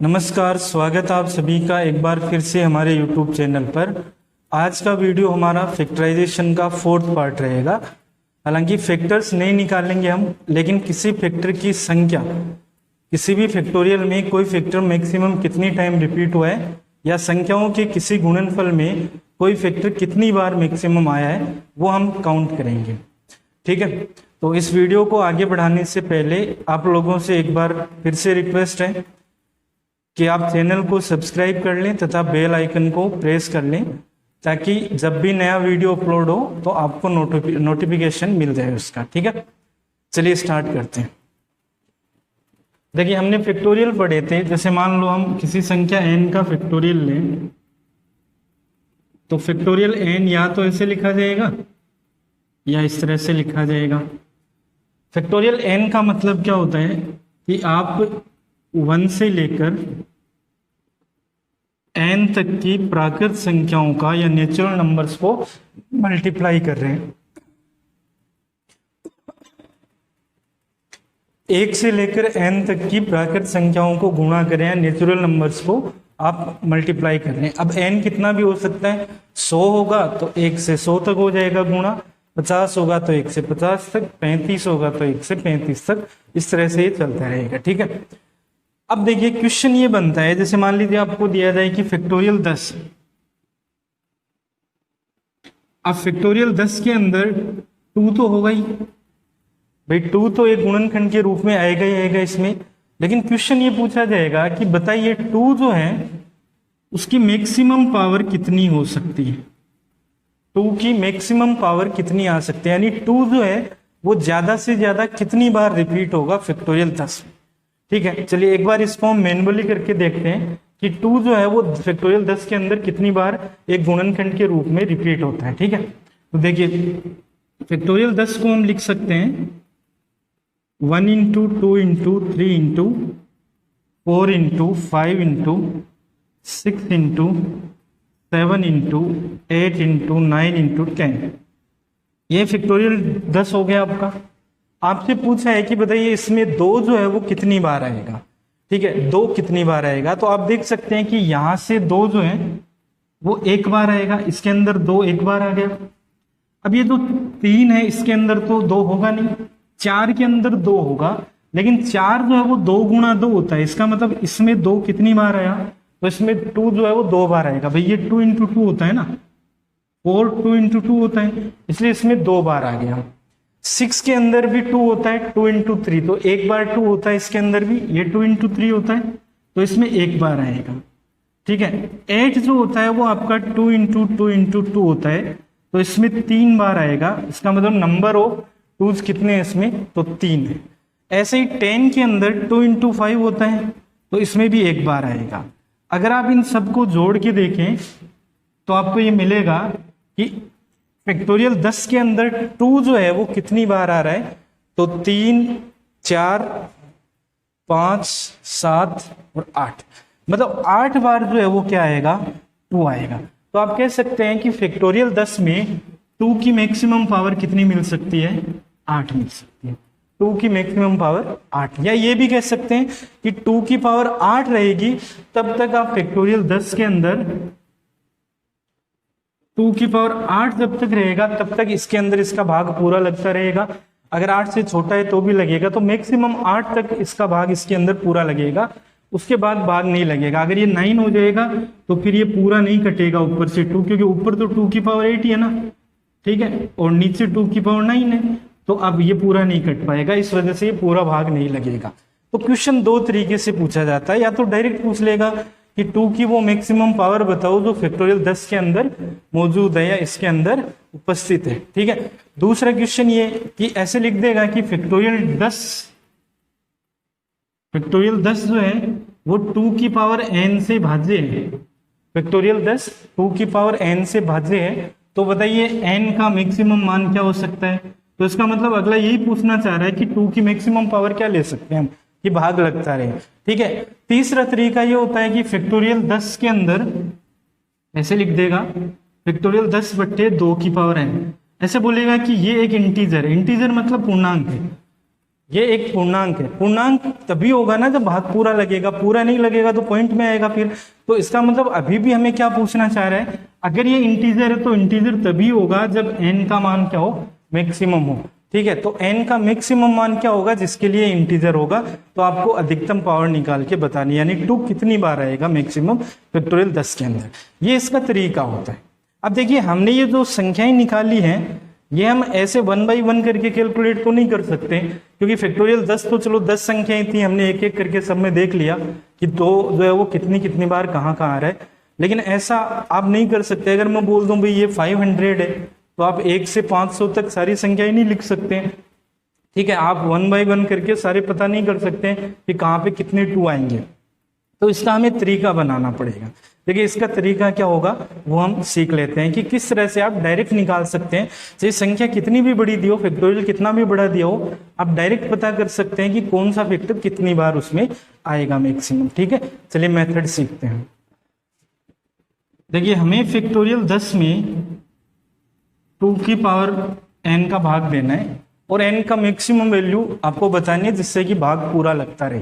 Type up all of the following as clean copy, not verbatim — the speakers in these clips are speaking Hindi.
नमस्कार, स्वागत आप सभी का एक बार फिर से हमारे YouTube चैनल पर। आज का वीडियो हमारा फैक्टराइजेशन का फोर्थ पार्ट रहेगा। हालांकि फैक्टर्स नहीं निकालेंगे हम, लेकिन किसी फैक्टर की संख्या, किसी भी फैक्टोरियल में कोई फैक्टर मैक्सिमम कितनी टाइम रिपीट हुआ है या संख्याओं के किसी गुणनफल में कोई फैक्टर कितनी बार मैक्सिमम आया है वो हम काउंट करेंगे। ठीक है, तो इस वीडियो को आगे बढ़ाने से पहले आप लोगों से एक बार फिर से रिक्वेस्ट है कि आप चैनल को सब्सक्राइब कर लें तथा बेल आइकन को प्रेस कर लें, ताकि जब भी नया वीडियो अपलोड हो तो आपको नोटिफिकेशन मिल जाए उसका। ठीक है, चलिए स्टार्ट करते हैं। देखिए, हमने फैक्टोरियल पढ़े थे। जैसे मान लो हम किसी संख्या n का फैक्टोरियल लें, तो फैक्टोरियल n या तो ऐसे लिखा जाएगा या इस तरह से लिखा जाएगा। फैक्टोरियल n का मतलब क्या होता है कि आप 1 से लेकर n तक की प्राकृत संख्याओं का या नेचुरल नंबर्स को मल्टीप्लाई कर रहे हैं। 1 से लेकर n तक की प्राकृत संख्याओं को गुणा करें या नेचुरल नंबर्स को आप मल्टीप्लाई कर रहे हैं। अब n कितना भी हो सकता है। 100 होगा तो 1 से 100 तक हो जाएगा गुणा, 50 होगा तो 1 से 50 तक, 35 होगा तो 1 से 35 तक, इस तरह से ये चलता रहेगा। ठीक है, अब देखिए क्वेश्चन ये बनता है, जैसे मान लीजिए आपको दिया जाए कि फैक्टोरियल 10। अब फैक्टोरियल 10 के अंदर 2 तो होगा ही भाई, 2 तो एक गुणनखंड के रूप में आएगा ही आएगा इसमें। लेकिन क्वेश्चन ये पूछा जाएगा कि बताइए 2 जो है उसकी मैक्सिमम पावर कितनी हो सकती है। 2 की मैक्सिमम पावर कितनी आ सकती है, यानी 2 जो है वो ज्यादा से ज्यादा कितनी बार रिपीट होगा फैक्टोरियल 10। ठीक है, चलिए एक बार इसको हम मैन्युअली करके देखते हैं कि 2 जो है वो फैक्टोरियल 10 के अंदर कितनी बार एक गुणनखंड के रूप में रिपीट होता है। ठीक है, तो देखिए फैक्टोरियल 10 को हम लिख सकते हैं 1 into 2 into 3 into 4 into 5 into 6 into 7 into 8 into 9 into 10। ये फैक्टोरियल 10 हो गया आपका। आपसे पूछा है कि बताइए इसमें 2 जो है वो कितनी बार आएगा। ठीक है, 2 कितनी बार आएगा, तो आप देख सकते हैं कि यहां से 2 जो है वो 1 बार आएगा, इसके अंदर 2 1 बार आ गया। अब ये जो 3 है इसके अंदर तो 2 होगा नहीं, 4 के अंदर 2 होगा, लेकिन 4 जो है वो 2 गुणा 2 होता है। इसका मतलब इसमें 2 कितनी बार आया, तो इसमें 2 जो है वो 2 बार आएगा। भाई ये 2 इंटू 2 होता है ना, 4 2 इंटू 2 होता है, इसलिए इसमें 2 बार आ गया। 6 के अंदर भी 2 होता है, 2 इंटू 3, तो 1 बार 2 होता है इसके अंदर भी, ये 2 इंटू 3 होता है, तो इसमें 1 बार आएगा। ठीक है, 8 जो होता है वो आपका 2 इंटू 2 इंटू 2 होता है, तो इसमें 3 बार आएगा। इसका मतलब नंबर ऑफ 2 कितने हैं इसमें, तो 3 है। ऐसे ही 10 के अंदर 2 इंटू 5 होता है, तो इसमें भी 1 बार आएगा। अगर आप इन सबको जोड़ के देखें तो आपको ये मिलेगा कि फैक्टोरियल 10 के अंदर 2 जो है वो कितनी बार आ रहा है, तो 3 4 5 7 और 8, मतलब 8 बार जो है वो क्या आएगा, 2 आएगा। तो आप कह सकते हैं कि फैक्टोरियल 10 में 2 की मैक्सिमम पावर कितनी मिल सकती है, 8 मिल सकती है। 2 की मैक्सिमम पावर 8, या ये भी कह सकते हैं कि 2 की पावर 8 रहेगी तब तक आप फैक्टोरियल 10 के अंदर 2 की पावर 8 जब तक रहेगा तब तक इसके अंदर इसका भाग पूरा लगता रहेगा। अगर 8 से छोटा है तो भी लगेगा, तो मैक्सिमम 8 तक इसका भाग इसके अंदर पूरा लगेगा, उसके बाद भाग नहीं लगेगा। अगर ये 9 हो जाएगा तो फिर ये पूरा नहीं कटेगा ऊपर से 2, क्योंकि ऊपर तो 2 की पावर 8 ही है ना। ठीक है, और नीचे 2 की पावर 9 है, तो अब ये पूरा नहीं कट पाएगा, इस वजह से ये पूरा भाग नहीं लगेगा। तो क्वेश्चन 2 तरीके से पूछा जाता है, या तो डायरेक्ट पूछ लेगा कि 2 की वो मैक्सिमम पावर बताओ जो फैक्टोरियल 10 के अंदर मौजूद है या इसके अंदर उपस्थित है। ठीक है, दूसरा क्वेश्चन ये कि ऐसे लिख देगा कि फैक्टोरियल 10 जो है वो 2 की पावर n से भाज्य है। फैक्टोरियल 10 2 की पावर n से भाज्य है, तो बताइए n का मैक्सिमम मान क्या हो सकता है। तो इसका मतलब अगला यही पूछना चाह रहा है कि 2 की मैक्सिमम पावर क्या ले सकते हैं हम, कि भाग लगता रहे। ठीक है, तीसरा तरीका ये होता है कि फैक्टोरियल 10 के अंदर ऐसे लिख देगा फैक्टोरियल 10 बट्टे 2 की पावर n, ऐसे बोलेगा कि ये एक इंटीजर है। इंटीजर मतलब पूर्णांक है, ये एक पूर्णांक है। पूर्णांक तभी होगा ना जब भाग पूरा लगेगा, पूरा नहीं लगेगा तो पॉइंट में आएगा फिर। तो इसका मतलब अभी भी हमें क्या पूछना चाह रहा है, अगर ये इंटीजर है तो इंटीजर तभी होगा जब n का मान क्या हो, मैक्सिमम हो। ठीक है, तो n का मैक्सिमम मान क्या होगा, जिसके लिए इंटीजर होगा। तो आपको अधिकतम पावर निकाल के बतानी, यानी 2 कितनी बार आएगा मैक्सिमम फैक्टोरियल 10 के अंदर, ये इसका तरीका होता है। अब देखिए हमने ये जो संख्याएं निकाली हैं, ये हम ऐसे 1 बाई 1 करके कैलकुलेट तो नहीं कर सकते, क्योंकि फैक्टोरियल 10 तो चलो 10 संख्याएं थी, हमने एक एक करके सब में देख लिया कि दो जो है वो कितनी कितनी बार कहाँ कहाँ आ रहा है। लेकिन ऐसा आप नहीं कर सकते। अगर मैं बोल दूं भाई ये 500 है, तो आप 1 से 500 तक सारी संख्याएं नहीं लिख सकते। ठीक है, आप 1 बाई 1 करके सारे पता नहीं कर सकते कि कहाँ पे कितने 2 आएंगे। तो इसका हमें तरीका बनाना पड़ेगा। देखिए इसका तरीका क्या होगा वो हम सीख लेते हैं कि किस तरह से आप डायरेक्ट निकाल सकते हैं। चाहे संख्या कितनी भी बड़ी दी हो, फैक्टोरियल कितना भी बड़ा दिया हो, आप डायरेक्ट पता कर सकते हैं कि कौन सा फैक्टर कितनी बार उसमें आएगा मैक्सिमम। ठीक है, चलिए मेथड सीखते हैं। देखिए हमें फैक्टोरियल 10 में 2 की पावर n का भाग देना है और n का मैक्सिमम वैल्यू आपको बतानी है जिससे कि भाग पूरा लगता रहे।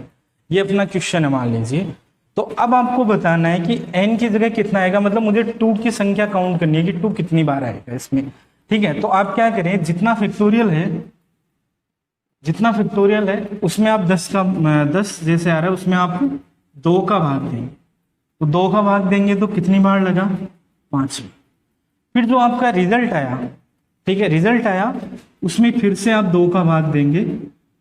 ये अपना क्वेश्चन है मान लीजिए। तो अब आपको बताना है कि n की जगह कितना आएगा, मतलब मुझे 2 की संख्या काउंट करनी है कि 2 कितनी बार आएगा इसमें। ठीक है, तो आप क्या करें, जितना फैक्टोरियल है उसमें आप 10 जैसे आ रहा है उसमें आप 2 का भाग देंगे। तो 2 का भाग देंगे तो कितनी बार लगा, 5। फिर जो आपका रिजल्ट आया, ठीक है रिजल्ट आया, उसमें फिर से आप 2 का भाग देंगे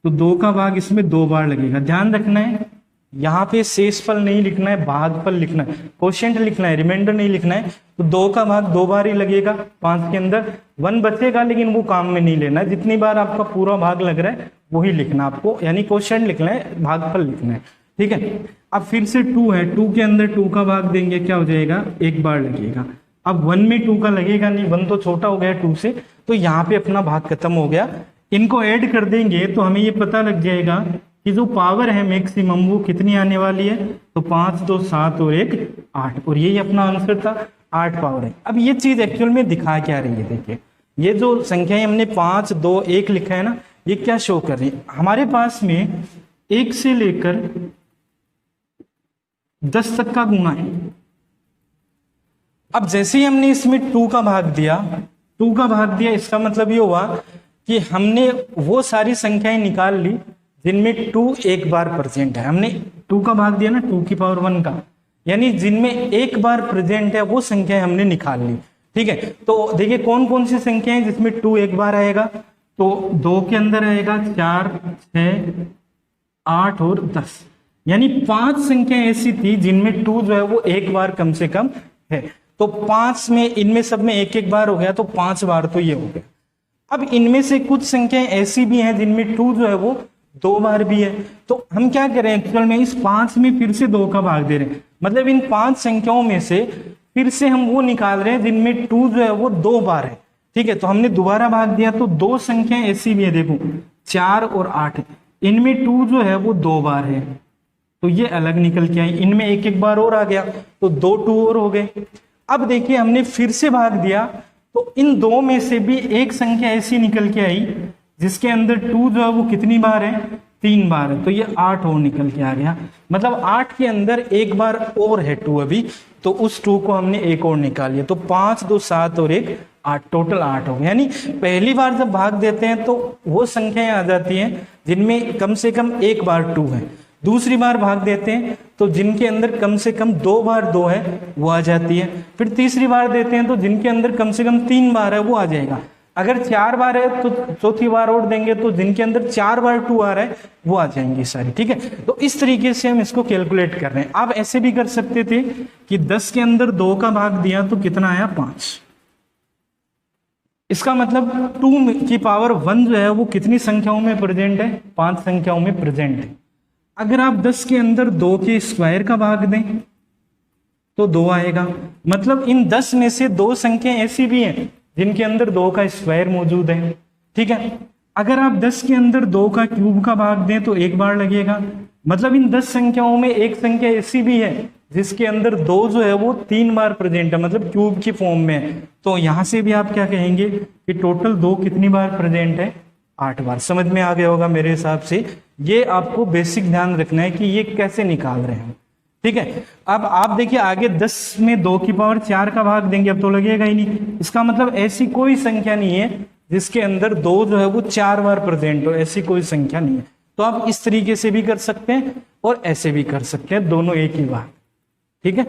तो 2 का भाग इसमें 2 बार लगेगा। ध्यान रखना है यहाँ पे शेषफल नहीं लिखना है, भागफल लिखना है, क्वोशिएंट लिखना है, रिमाइंडर नहीं लिखना है। तो 2 का भाग 2 बार ही लगेगा 5 के अंदर, 1 बचेगा लेकिन वो काम में नहीं लेना है। जितनी बार आपका पूरा भाग लग रहा है वही लिखना आपको, यानी क्वोशिएंट लिखना है, भागफल लिखना है। ठीक है, अब फिर से 2 है, 2 के अंदर 2 का भाग देंगे, क्या हो जाएगा, 1 बार लगेगा। अब 1 में 2 का लगेगा नहीं, 1 तो छोटा हो गया 2 से, तो यहाँ पे अपना भाग खत्म हो गया। इनको ऐड कर देंगे तो हमें ये पता लग जाएगा कि जो पावर है मैक्सिमम वो कितनी आने वाली है। तो 5 2 7 और 1 8, और यही अपना आंसर था, 8 पावर है। अब ये चीज एक्चुअल में दिखा क्या रही है, देखिए ये जो संख्याएं हमने 5 2 1 लिखा है ना, ये क्या शो कर रही है, हमारे पास में 1 से लेकर 10 तक का गुणा है। अब जैसे ही हमने इसमें 2 का भाग दिया, इसका मतलब ये हुआ कि हमने वो सारी संख्याएं निकाल ली जिनमें 2 एक बार प्रेजेंट है। हमने 2 का भाग दिया ना 2 की पावर 1 का, यानी जिनमें एक बार प्रेजेंट है वो संख्याएं हमने निकाल ली। ठीक है, तो देखिए कौन कौन सी संख्याएं जिसमें 2 एक बार आएगा, तो 2 के अंदर आएगा 4 6 8 और 10, यानी 5 संख्याएं ऐसी थी जिनमें 2 जो है वो एक बार कम से कम है। तो 5 में इनमें सब में एक एक बार हो गया, तो 5 बार तो ये हो गया। अब इनमें से कुछ संख्याएं ऐसी भी हैं जिनमें 2 जो है वो 2 बार भी है। तो हम क्या करें, एक्चुअल में इस 5 में फिर से 2 का भाग दे रहे हैं, मतलब इन 5 संख्याओं में से फिर से हम वो निकाल रहे हैं जिनमें 2 जो है वो 2 बार है। ठीक है, तो हमने दोबारा भाग दिया, तो 2 संख्याएं ऐसी भी है, देखो 4 और 8, इनमें 2 जो है वो 2 बार है, तो ये अलग निकल के आई। इनमें एक एक बार और आ गया, तो 2 2 और हो गए। अब देखिए हमने फिर से भाग दिया, तो इन 2 में से भी एक संख्या ऐसी निकल के आई जिसके अंदर 2 जो है वो कितनी बार है, 3 बार है, तो ये 8 और निकल के आ गया। मतलब 8 के अंदर एक बार और है 2 अभी, तो उस 2 को हमने एक और निकाल लिया। तो 5 2 7 और 1 8, टोटल 8 हो गया। यानी पहली बार जब भाग देते हैं तो वो संख्याएं आ जाती हैं जिनमें कम से कम एक बार 2 है। दूसरी बार भाग देते हैं तो जिनके अंदर कम से कम 2 बार 2 है वो आ जाती है। फिर तीसरी बार देते हैं तो जिनके अंदर कम से कम 3 बार है वो आ जाएगा। अगर 4 बार है तो चौथी बार और देंगे तो जिनके अंदर 4 बार 2 आ रहा है वो आ जाएंगी सारी। ठीक है, तो इस तरीके से हम इसको कैलकुलेट कर रहे हैं। आप ऐसे भी कर सकते थे कि 10 के अंदर 2 का भाग दिया तो कितना आया, 5। इसका मतलब 2 की पावर 1 जो है वो कितनी संख्याओं में प्रेजेंट है, 5 संख्याओं में प्रेजेंट है। अगर आप 10 के अंदर 2 के स्क्वायर का भाग दें तो 2 आएगा। मतलब इन 10 में से 2 संख्याएं ऐसी भी हैं जिनके अंदर 2 का स्क्वायर मौजूद है। ठीक है, अगर आप 10 के अंदर 2 का क्यूब का भाग दें तो एक बार लगेगा। मतलब इन 10 संख्याओं में एक संख्या ऐसी भी है जिसके अंदर 2 जो है वो 3 बार प्रेजेंट है, मतलब क्यूब की फॉर्म में है। तो यहां से भी आप क्या कहेंगे कि टोटल 2 कितनी बार प्रेजेंट है, 8 बार। समझ में आ गया होगा मेरे हिसाब से। ये आपको बेसिक ध्यान रखना है कि ये कैसे निकाल रहे हैं, ठीक है। अब आप देखिए आगे 10 में 2 की पावर 4 का भाग देंगे, अब तो लगेगा ही नहीं। इसका मतलब ऐसी कोई संख्या नहीं है जिसके अंदर 2 जो है वो 4 बार प्रेजेंट हो, ऐसी कोई संख्या नहीं है। तो आप इस तरीके से भी कर सकते हैं और ऐसे भी कर सकते हैं, दोनों एक ही बात, ठीक है।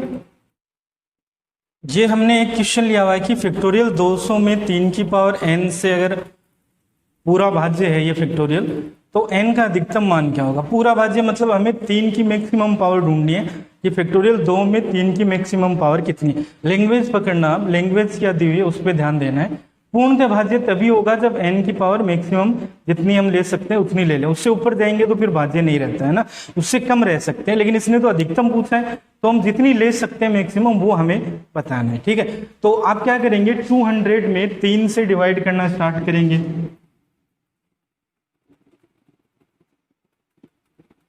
ये हमने एक क्वेश्चन लिया हुआ है कि फैक्टोरियल 200 में 3 की पावर n से अगर पूरा भाज्य है ये फैक्टोरियल, तो n का अधिकतम मान क्या होगा। पूरा भाज्य मतलब हमें 3 की मैक्सिमम पावर ढूंढनी है कि फैक्टोरियल 2 में 3 की मैक्सिमम पावर कितनी है। लैंग्वेज पकड़ना, आप लैंग्वेज क्या दी हुई है उस पर ध्यान देना है। पूर्णतः भाज्य तभी होगा जब n की पावर मैक्सिमम जितनी हम ले सकते हैं उतनी ले लें, उससे ऊपर जाएंगे तो फिर भाज्य नहीं रहता है ना, उससे कम रह सकते हैं। लेकिन इसने तो अधिकतम पूछा है, तो हम जितनी ले सकते हैं मैक्सिमम वो हमें बताना है, ठीक है। तो आप क्या करेंगे, 200 में 3 से डिवाइड करना स्टार्ट करेंगे।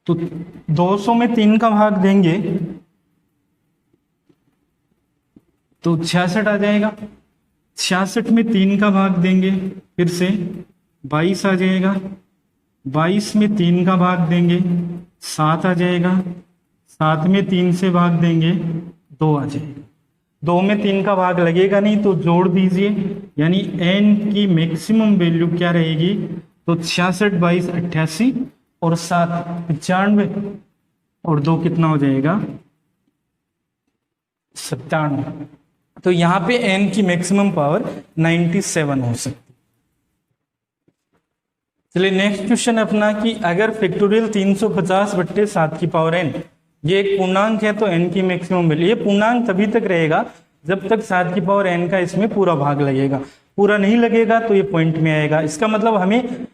तो 200 में 3 का भाग देंगे तो 66 आ जाएगा। 66 में 3 का भाग देंगे फिर से 22 आ जाएगा। 22 में 3 का भाग देंगे 7 आ जाएगा। 7 में 3 से भाग देंगे 2 आ जाएगा। 2 में 3 का भाग लगेगा नहीं तो जोड़ दीजिए, यानी n की मैक्सिमम वैल्यू क्या रहेगी, तो 66 22 88 और 7 95 और 2 कितना हो जाएगा 97। तो यहां पे n की मैक्सिमम पावर 97 हो सकती। चलिए नेक्स्ट क्वेश्चन अपना कि अगर फैक्टोरियल 350 बट्टे 7 की पावर n, ये एक पूर्णांक है तो n की मैक्सिमम वैल्यू, ये पूर्णांक तभी तक रहेगा जब तक 7 की पावर n का इसमें पूरा भाग लगेगा। पूरा नहीं लगेगा तो ये पॉइंट में आएगा। इसका मतलब हमें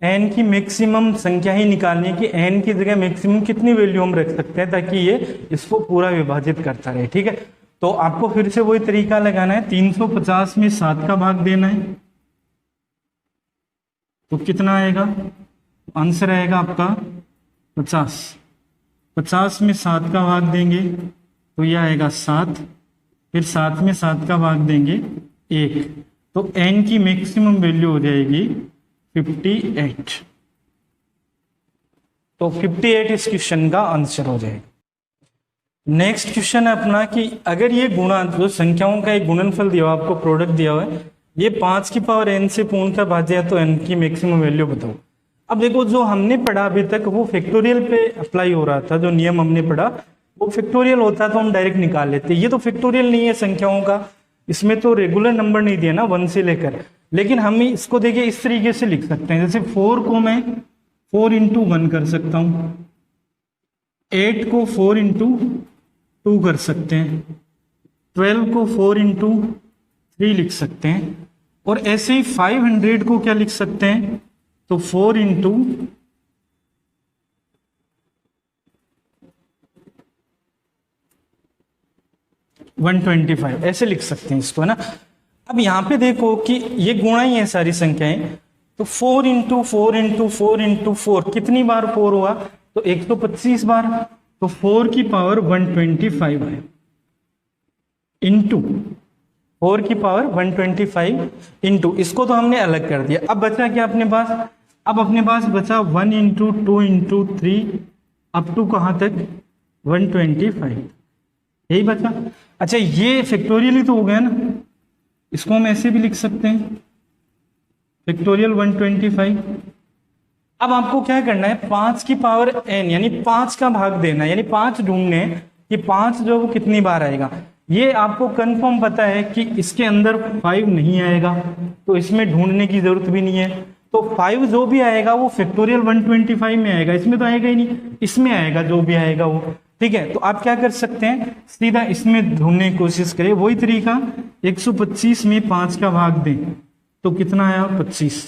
n की मैक्सिमम संख्या ही निकालनी है कि n की जगह मैक्सिमम कितनी वैल्यू हम रख सकते हैं ताकि ये इसको पूरा विभाजित करता रहे, ठीक है। तो आपको फिर से वही तरीका लगाना है, 350 में 7 का भाग देना है तो कितना आएगा, आंसर आएगा आपका 50। 50 में 7 का भाग देंगे तो यह आएगा 7, फिर 7 में 7 का भाग देंगे 1, तो n की मैक्सिमम वैल्यू हो जाएगी 58। तो 58 इस क्वेश्चन का आंसर हो जाएगा। नेक्स्ट क्वेश्चन है अपना कि अगर ये गुणा, जो संख्याओं का एक गुणनफल दिया हुआ आपको, प्रोडक्ट दिया हुआ है, ये 5 की पावर n से पूर्णतः भाज्य है तो n की मैक्सिमम वैल्यू बताओ। अब देखो जो हमने पढ़ा अभी तक वो फैक्टोरियल पे अप्लाई हो रहा था, जो नियम हमने पढ़ा वो फैक्टोरियल होता तो हम डायरेक्ट निकाल लेते। ये तो फैक्टोरियल नहीं है संख्याओं का, इसमें तो रेगुलर नंबर नहीं दिया ना 1 से लेकर, लेकिन हम इसको देखिए इस तरीके से लिख सकते हैं। जैसे 4 को मैं 4 इंटू 1 कर सकता हूं, 8 को 4 इंटू 2 कर सकते हैं, 12 को 4 इंटू 3 लिख सकते हैं, और ऐसे ही 500 को क्या लिख सकते हैं, तो 4 इंटू 125 ऐसे लिख सकते हैं इसको, है ना। अब यहां पे देखो कि ये गुणा ही है सारी संख्याएं, तो 4 इंटू 4 इंटू 4 इंटू 4 कितनी बार 4 हुआ, तो 125 बार, तो 4 की पावर 125 है इंटू 4 की पावर 125 इंटू, इसको तो हमने अलग कर दिया। अब बचा क्या अपने पास, अब अपने पास बचा 1 इंटू 2 इंटू 3 अप टू कहां तक 125, यही बचा। अच्छा ये फैक्टोरियल ही तो हो गया ना, इसको हम ऐसे भी लिख सकते हैं फैक्टोरियल 125। अब आपको क्या करना है, 5 की पावर n यानी 5 का भाग देना है, यानी 5 ढूंढने कि 5 जो वो कितनी बार आएगा। ये आपको कंफर्म पता है कि इसके अंदर 5 नहीं आएगा तो इसमें ढूंढने की जरूरत भी नहीं है। तो 5 जो भी आएगा वो फैक्टोरियल 125 में आएगा, इसमें तो आएगा ही नहीं, इसमें आएगा जो भी आएगा वो, ठीक है। तो आप क्या कर सकते हैं, सीधा इसमें ढूंढने की कोशिश करें। वही तरीका 125 में 5 का भाग दें तो कितना आया 25,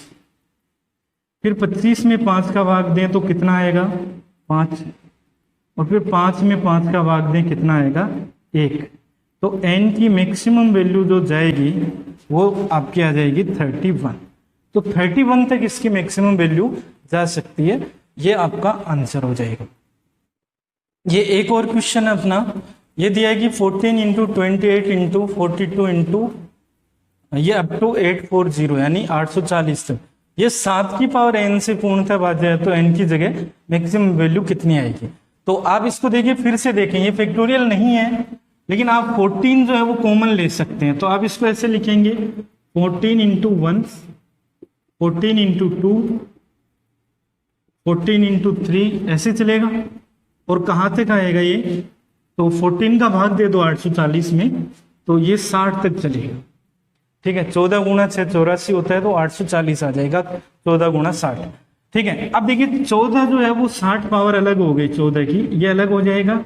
फिर 25 में 5 का भाग दें तो कितना आएगा 5, और फिर 5 में 5 का भाग दें कितना आएगा 1। तो n की मैक्सिमम वैल्यू जो जाएगी वो आपकी आ जाएगी 31। तो 31 तक इसकी मैक्सिमम वैल्यू जा सकती है, ये आपका आंसर हो जाएगा। ये एक और क्वेश्चन है अपना, ये दिया है कि 14 इंटू 28 इंटू 42 इंटू ये अप टू 840 यानी 840 तक। ये 7 की पावर n से पूर्णतः भाज्य है, तो n की जगह मैक्सिमम वैल्यू कितनी आएगी। तो आप इसको देखिए, फिर से देखें, ये फैक्टोरियल नहीं है, लेकिन आप 14 जो है वो कॉमन ले सकते हैं। तो आप इसको ऐसे लिखेंगे 14 इंटू 1, 14 इंटू 2, 14 इंटू 3, ऐसे चलेगा। और कहाँ तक आएगा ये, तो 14 का भाग दे दो 840 में, तो ये 60 तक चलेगा। ठीक है, 14 गुणा 6 84 होता है, तो 840 आ जाएगा, 14 गुणा 60। ठीक है, अब देखिए 14 जो है वो 60 पावर अलग हो गई 14 की, ये अलग हो जाएगा।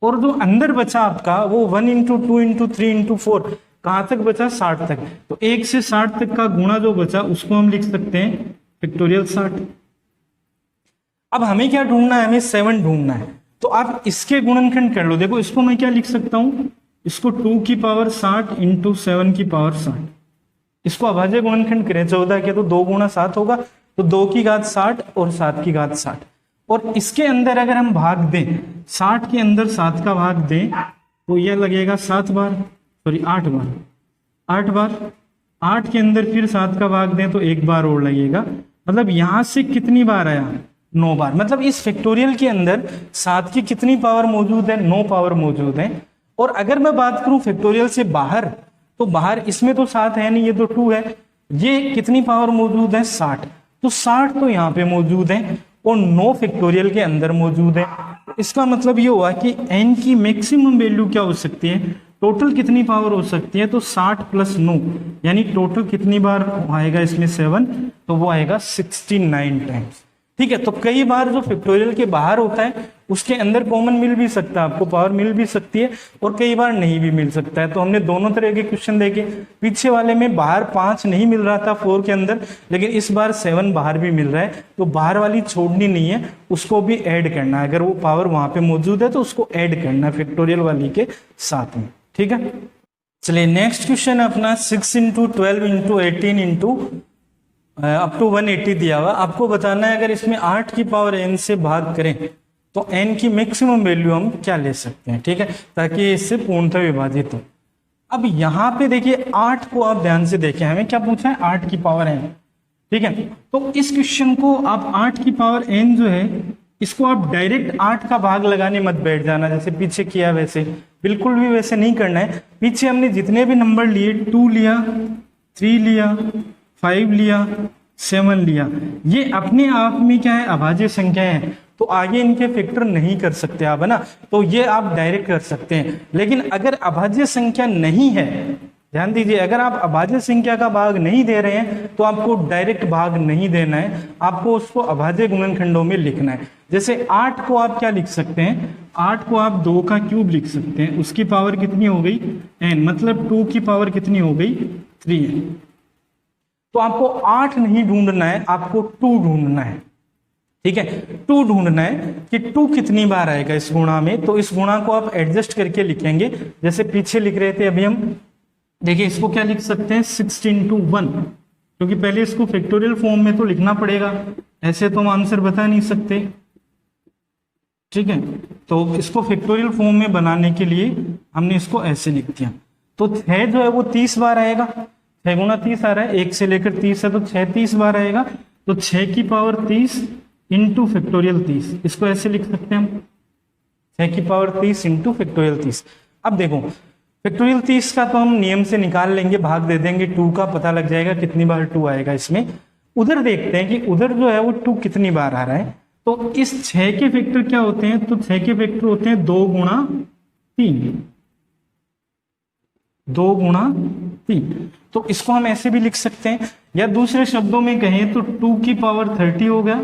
और जो अंदर बचा आपका वो 1 इंटू 2 इंटू 3 इंटू 4 कहाँ तक बचा, 60 तक। तो 1 से 60 तक का गुणा जो बचा उसको हम लिख सकते हैं फैक्टोरियल 60। अब हमें क्या ढूंढना है, हमें 7 ढूंढना है। तो आप इसके गुणनखंड कर लो। देखो इसको मैं क्या लिख सकता हूं, इसको 2 की पावर 60 इंटू 7 की पावर 60। इसको अभाज्य गुणनखंड करें 14 के, तो 2 गुणा 7 होगा, तो 2 की घात 60 और 7 की घात 60। और इसके अंदर अगर हम भाग दें, 60 के अंदर 7 का भाग दें, तो यह लगेगा 7 बार, सॉरी 8 बार, 8 बार। 8 के अंदर फिर 7 का भाग दें तो 1 बार और लगेगा। मतलब यहां से कितनी बार आया, 9 बार। मतलब इस फैक्टोरियल के अंदर 7 की कितनी पावर मौजूद है, 9 पावर मौजूद है। और अगर मैं बात करूं फैक्टोरियल से बाहर, तो बाहर इसमें तो 7 है नहीं, ये तो 2 है। ये कितनी पावर मौजूद है, 60। तो 60 तो यहाँ पे मौजूद है और 9 फैक्टोरियल के अंदर मौजूद है। इसका मतलब ये हुआ कि n की मैक्सिमम वैल्यू क्या हो सकती है, टोटल कितनी पावर हो सकती है, तो 60 प्लस 9, यानी टोटल कितनी बार आएगा इसमें 7, तो वो आएगा 69 टाइम्स। ठीक है, तो कई बार जो फैक्टोरियल के बाहर होता है उसके अंदर कॉमन मिल भी सकता है, आपको पावर मिल भी सकती है, और कई बार नहीं भी मिल सकता है। तो हमने दोनों तरह के क्वेश्चन देखे। पीछे वाले में बाहर 5 नहीं मिल रहा था 4 के अंदर, लेकिन इस बार 7 बाहर भी मिल रहा है, तो बाहर वाली छोड़नी नहीं है, उसको भी ऐड करना है। अगर वो पावर वहां पे मौजूद है तो उसको ऐड करना है फैक्टोरियल वाली के साथ में। ठीक है, चलिए नेक्स्ट क्वेश्चन है अपना 6 into 12 into 18 into up to 180 दिया हुआ। आपको बताना है अगर इसमें 8 की पावर n से भाग करें तो n की मैक्सिमम वैल्यू हम क्या ले सकते हैं। ठीक है, ताकि इससे पूर्णतः विभाजित हो। अब यहाँ पे देखिए 8 को आप ध्यान से देखें, हमें क्या पूछा है, 8 की पावर n। ठीक है, तो इस क्वेश्चन को आप 8 की पावर n जो है, इसको आप डायरेक्ट 8 का भाग लगाने मत बैठ जाना जैसे पीछे किया, वैसे बिल्कुल भी वैसे नहीं करना है। पीछे हमने जितने भी नंबर लिए, 2 लिया, 3 लिया, 5 लिया, 7 लिया, ये अपने आप में क्या है, अभाज्य संख्याएं हैं, तो आगे इनके फैक्टर नहीं कर सकते आप, है ना। तो ये आप डायरेक्ट कर सकते हैं। लेकिन अगर अभाज्य संख्या नहीं है, ध्यान दीजिए, अगर आप अभाज्य संख्या का भाग नहीं दे रहे हैं तो आपको डायरेक्ट भाग नहीं देना है, आपको उसको अभाज्य गुणनखंडों में लिखना है। जैसे 8 को आप क्या लिख सकते हैं, 8 को आप 2 का क्यूब लिख सकते हैं, उसकी पावर कितनी हो गई, n, मतलब 2 की पावर कितनी हो गई, 3 है। तो आपको 8 नहीं ढूंढना है, आपको 2 ढूंढना है। ठीक है, 2 ढूंढना है कि 2 कितनी बार आएगा इस गुणा में। तो इस गुणा को आप एडजस्ट करके लिखेंगे, जैसे पीछे लिख रहे थे अभी हम। देखिए इसको क्या लिख सकते हैं, 6 इंटू 1, क्योंकि पहले इसको फैक्टोरियल फॉर्म में तो लिखना पड़ेगा, ऐसे तो हम आंसर बता नहीं सकते। ठीक है, तो इसको फैक्टोरियल फॉर्म में बनाने के लिए हमने इसको ऐसे लिख दिया। तो 6 जो है वो 30 बार आएगा, 6 गुना 30 आ रहा है, 1 से लेकर 30 है, तो 6 30 बार आएगा। तो 6 की पावर 30 इंटू फैक्टोरियल 30, इसको ऐसे लिख सकते हैं हम, 6 की पावर 30 इंटू फैक्टोरियल 30। अब देखो फैक्टोरियल 30 का तो हम नियम से निकाल लेंगे, भाग दे देंगे, 2 का पता लग जाएगा कितनी बार 2 आएगा इसमें। उधर देखते हैं कि उधर जो है वो 2 कितनी बार आ रहा है। तो इस 6 के फैक्टर क्या होते हैं, तो 6 के फैक्टर होते हैं 2 गुणा 3, 2 गुणा 3। तो इसको हम ऐसे भी लिख सकते हैं, या दूसरे शब्दों में कहें तो 2 की पावर 30 हो गया,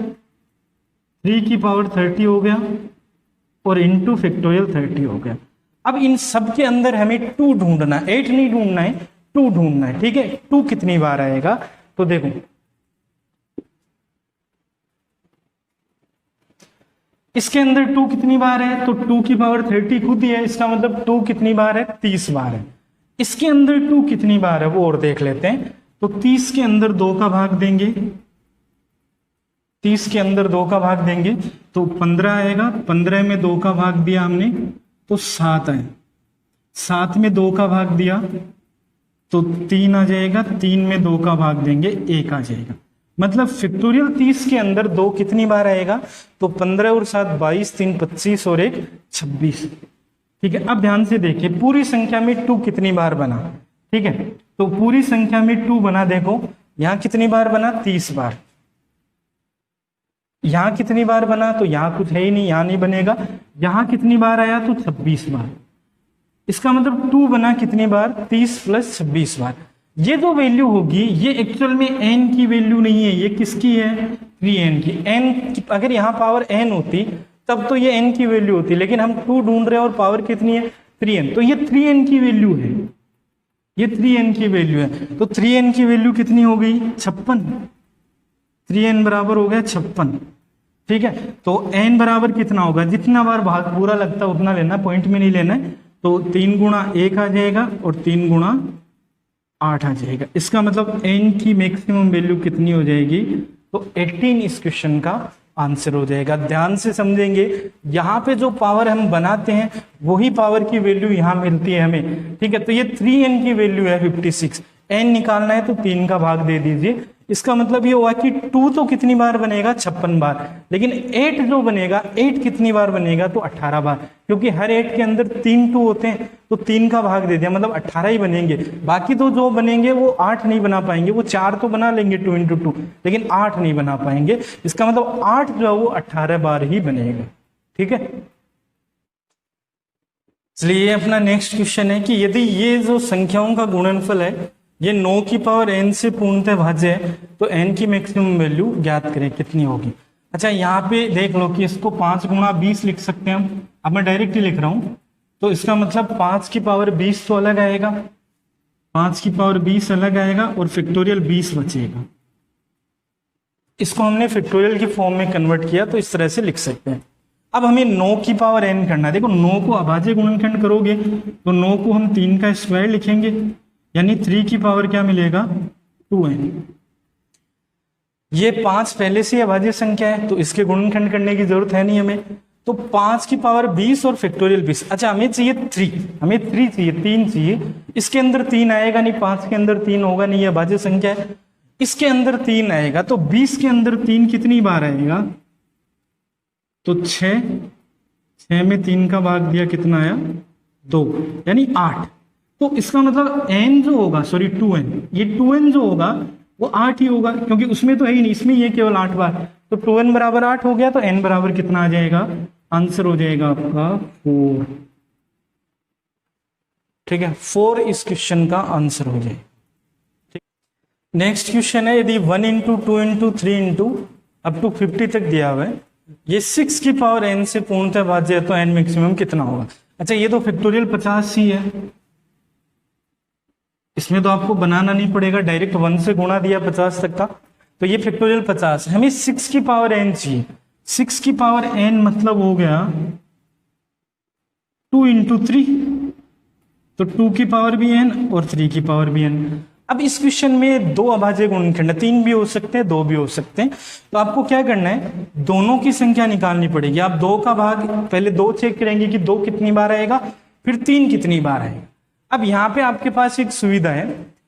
3 की पावर 30 हो गया, और इंटू फैक्टोरियल 30 हो गया। अब इन सब के अंदर हमें 2 ढूंढना है, 8 नहीं ढूंढना है, 2 ढूंढना है। ठीक है, 2 कितनी बार आएगा, तो देखो इसके अंदर 2 कितनी बार है, तो 2 की पावर 30 खुद ही है, इसका मतलब 2 कितनी बार है, 30 बार है। इसके अंदर 2 कितनी बार है वो और देख लेते हैं। तो 30 के अंदर 2 का भाग देंगे, 30 के अंदर 2 का भाग देंगे तो 15 आएगा, 15 में 2 का भाग दिया हमने तो 7 है, 7 में 2 का भाग दिया तो 3 आ जाएगा, 3 में 2 का भाग देंगे 1 आ जाएगा। मतलब फैक्टोरियल 30 के अंदर 2 कितनी बार आएगा, तो 15 और 7 22, 3 25 और 1 26। ठीक है, अब ध्यान से देखिए पूरी संख्या में 2 कितनी बार बना। ठीक है, तो पूरी संख्या में 2 बना, देखो यहां कितनी बार बना, 30 बार। यहां कितनी बार बना, तो यहां कुछ है ही नहीं, यहां नहीं बनेगा। यहां कितनी बार आया, तो 26 बार। इसका मतलब 2 बना कितनी बार, 30 + 26 बार। ये जो वैल्यू होगी ये एक्चुअल में n की वैल्यू नहीं है, ये किसकी है, 3n की। n अगर यहाँ पावर n होती तब तो ये n की वैल्यू होती, लेकिन हम 2 ढूंढ रहे हैं और पावर कितनी है, 3n, तो ये 3n की वैल्यू है, ये 3n की वैल्यू है। तो 3n की वैल्यू कितनी हो गई, 56। 3n बराबर हो गया 56। ठीक है, तो n बराबर कितना होगा, जितना बार भाग पूरा लगता है उतना लेना, पॉइंट में नहीं लेना है। तो 3 × 1 आ जाएगा और 3 × 8 आ जाएगा। इसका मतलब n की मैक्सिमम वैल्यू कितनी हो जाएगी, तो 18 इस क्वेश्चन का आंसर हो जाएगा। ध्यान से समझेंगे, यहाँ पे जो पावर हम बनाते हैं वही पावर की वैल्यू यहाँ मिलती है हमें। ठीक है, तो ये 3n की वैल्यू है 56, n निकालना है तो 3 का भाग दे दीजिए। इसका मतलब ये हुआ कि 2 तो कितनी बार बनेगा, 56 बार, लेकिन 8 जो बनेगा, 8 कितनी बार बनेगा, तो 18 बार, क्योंकि हर 8 के अंदर 3 2 होते हैं, तो 3 का भाग दे दिया, मतलब 18 ही बनेंगे। बाकी तो जो बनेंगे वो 8 नहीं बना पाएंगे, वो 4 तो बना लेंगे 2 × 2, लेकिन 8 नहीं बना पाएंगे। इसका मतलब 8 जो है वो 18 बार ही बनेगा। ठीक है, इसलिए ये अपना नेक्स्ट क्वेश्चन है कि यदि ये जो संख्याओं का गुणनफल है ये 9 की पावर n से पूर्णतः भाज्य है, तो n की मैक्सिमम वैल्यू ज्ञात करें कितनी होगी। अच्छा, यहाँ पे देख लो कि इसको 5 × 20 लिख सकते हैं हम। अब मैं डायरेक्ट ही लिख रहा हूं, तो इसका मतलब 5 की पावर 20 तो अलग आएगा, 5 की पावर 20 अलग आएगा और फैक्टोरियल 20 बचेगा। इसको हमने फैक्टोरियल की फॉर्म में कन्वर्ट किया, तो इस तरह से लिख सकते हैं। अब हमें 9 की पावर n करना है। देखो 9 को अभाज्य गुणनखंड करोगे तो 9 को हम 3 का स्क्वायर लिखेंगे, यानी 3 की पावर क्या मिलेगा, 2n। ये 5 पहले से अभाज्य संख्या है तो इसके गुणनखंड करने की जरूरत है नहीं हमें। तो 5 की पावर 20 और फैक्टोरियल 20। अच्छा, हमें चाहिए 3, हमें 3 चाहिए, 3 चाहिए। इसके अंदर 3 आएगा नहीं, 5 के अंदर 3 होगा नहीं, ये अभाज्य संख्या है। इसके अंदर 3 आएगा, तो 20 के अंदर 3 कितनी बार आएगा, तो 6 में 3 का भाग दिया, कितना आया, 2, यानी 8। तो इसका मतलब n जो होगा, सॉरी 2n, ये 2n जो होगा वो 8 ही होगा, क्योंकि उसमें तो है ही नहीं, इसमें ये केवल 8 बार। तो 2n बराबर 8 हो गया, तो n बराबर कितना आ जाएगा, आंसर हो जाएगा आपका 4। ठीक है, 4 इस क्वेश्चन का आंसर हो जाएगा। नेक्स्ट क्वेश्चन है, यदि 1 × 2 × 3 × अप टू 50 तक दिया हुआ है, ये 6 की पावर n से पूर्णतः भाज्य है, तो n मैक्सिमम कितना होगा। अच्छा, ये तो फैक्टोरियल 50 ही है, इसमें तो आपको बनाना नहीं पड़ेगा, डायरेक्ट 1 से गुणा दिया 50 तक का, तो ये फैक्टोरियल 50 है। हमें 6 की पावर n चाहिए। 6 की पावर n मतलब हो गया 2 × 3, तो 2 की पावर भी n और 3 की पावर भी n। अब इस क्वेश्चन में 2 अभाज्य गुणनखंड है, 3 भी हो सकते हैं, 2 भी हो सकते हैं। तो आपको क्या करना है, दोनों की संख्या निकालनी पड़ेगी। आप 2 का भाग पहले 2 चेक करेंगे कि 2 कितनी बार आएगा, फिर 3 कितनी बार आएगा। अब यहाँ पे आपके पास एक सुविधा है,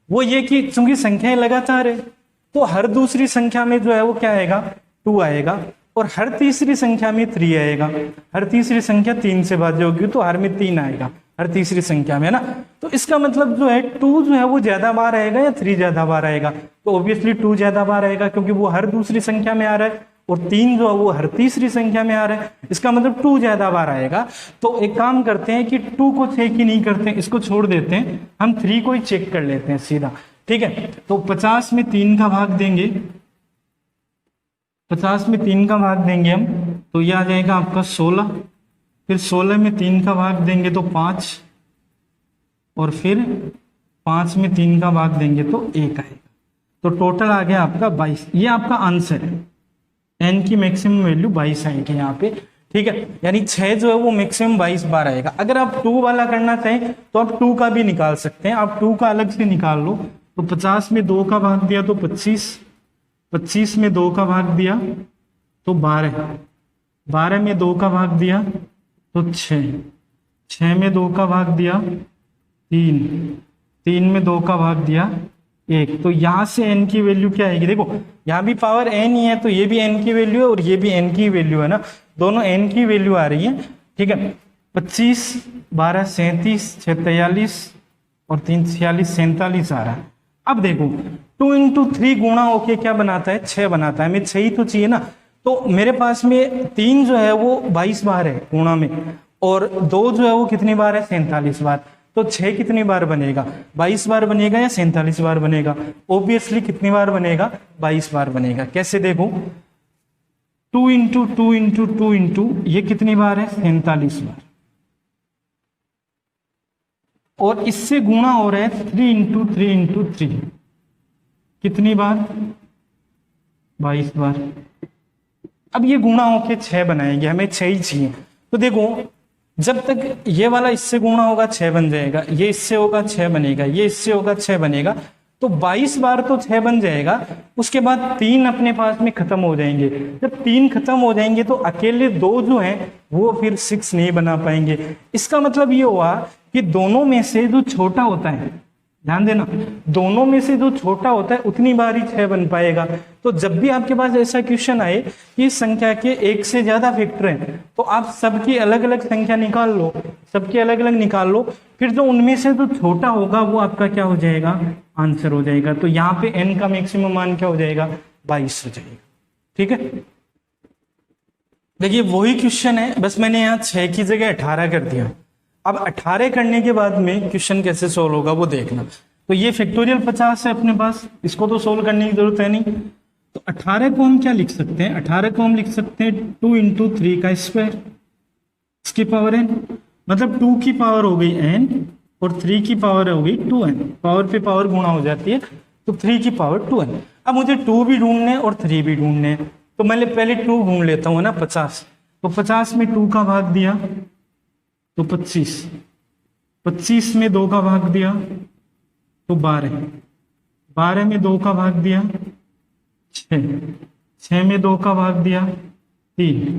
वो ये कि चूंकि संख्याएं लगातार है, तो हर दूसरी संख्या में जो है वो क्या आएगा, 2 आएगा, और हर तीसरी संख्या में 3 आएगा। हर तीसरी संख्या 3 से भाज्य होगी, तो हर में 3 आएगा, हर तीसरी संख्या में, है ना। तो इसका मतलब जो है 2 जो है वो ज्यादा बार आएगा या 3 ज्यादा बार आएगा, तो ऑब्वियसली 2 ज्यादा बार आएगा, क्योंकि वो हर दूसरी संख्या में आ रहा है, और 3 जो है वो हर तीसरी संख्या में आ रहा है। इसका मतलब 2 ज्यादा बार आएगा। तो एक काम करते हैं कि 2 को चेक ही नहीं करते, इसको छोड़ देते हैं, हम 3 को ही चेक कर लेते हैं सीधा। ठीक है, तो 50 में 3 का भाग देंगे, 50 में 3 का भाग देंगे हम, तो यह आ जाएगा आपका 16। फिर 16 में 3 का भाग देंगे तो 5, और फिर 5 में 3 का भाग देंगे तो 1 आएगा। तो टोटल आ गया आपका 22। ये आपका आंसर है, n की मैक्सिमम वैल्यू 22 आएगी यहाँ पे। ठीक है, यानी 6 जो है वो मैक्सिमम 22 बार आएगा। अगर आप 2 वाला करना चाहें तो आप 2 का भी निकाल सकते हैं, आप 2 का अलग से निकाल लो। तो 50 में 2 का भाग दिया तो 25, 25 में 2 का भाग दिया तो 12, 12 में 2 का भाग दिया तो 6, 6 में 2 का भाग दिया 3, 3 में 2 का भाग दिया 1, तो यहां से n की वैल्यू क्या आएगी, देखो यहाँ भी पावर n ही है तो ये भी n की वैल्यू है और ये भी n की वैल्यू है ना, दोनों n की वैल्यू आ रही है, ठीक है। 25, 12, 37, 6, 43 और 3, 46, 47 आ रहा है। अब देखो 2 इंटू 3 गुणा होके क्या बनाता है, 6 बनाता है, हमें 6 ही तो चाहिए ना, तो मेरे पास में 3 जो है वो 22 बार है गुणा में, और 2 जो है वो कितनी बार है, 47 बार, तो 6 कितनी बार बनेगा, 22 बार बनेगा या 47 बार बनेगा, ऑब्वियसली कितनी बार बनेगा, 22 बार बनेगा। कैसे देखो 2 इंटू 2 इंटू 2 इंटू ये कितनी बार है, 47 बार, और इससे गुणा हो रहा है 3 इंटू 3 इंटू 3, कितनी बार, 22 बार। अब ये गुणा होके 6 बनाएंगे, हमें 6 ही चाहिए, तो देखो जब तक ये वाला इससे गुणा होगा 6 बन जाएगा, ये इससे होगा 6 बनेगा, ये इससे होगा 6 बनेगा, तो 22 बार तो 6 बन जाएगा। उसके बाद 3 अपने पास में खत्म हो जाएंगे, जब 3 खत्म हो जाएंगे तो अकेले 2 जो हैं वो फिर 6 नहीं बना पाएंगे। इसका मतलब ये हुआ कि दोनों में से जो छोटा होता है, ध्यान देना, दोनों में से जो छोटा होता है उतनी बार ही 6 बन पाएगा। तो जब भी आपके पास ऐसा क्वेश्चन आए कि इस संख्या के 1 से ज्यादा फैक्टर हैं, तो आप सबकी अलग अलग संख्या निकाल लो, सबकी अलग अलग निकाल लो, फिर जो उनमें से जो छोटा होगा वो आपका क्या हो जाएगा, आंसर हो जाएगा। तो यहाँ पे n का मैक्सिमम मान क्या हो जाएगा, 22 हो जाएगा, ठीक है। देखिए वही क्वेश्चन है, बस मैंने यहाँ 6 की जगह 18 कर दिया। अब 18 करने के बाद में क्वेश्चन कैसे सोल्व होगा वो देखना। तो ये फैक्टोरियल 50 है अपने पास, इसको तो सोल्व करने की जरूरत है नहीं, तो 18 को हम क्या लिख सकते हैं, 18 को हम लिख सकते हैं 2 इंटू 3 का स्क्वायर, इसकी पावर n, मतलब 2 की पावर हो गई n और 3 की पावर हो गई 2n, पावर पे पावर गुणा हो जाती है, तो 3 की पावर 2n। अब मुझे 2 भी ढूंढने और 3 भी ढूंढने, तो मैं पहले 2 ढूंढ लेता हूँ ना, 50, तो 50 में 2 का भाग दिया तो 25, 25 में 2 का भाग दिया तो 12, 12 में 2 का भाग दिया 6, 6 में 2 का भाग दिया 3,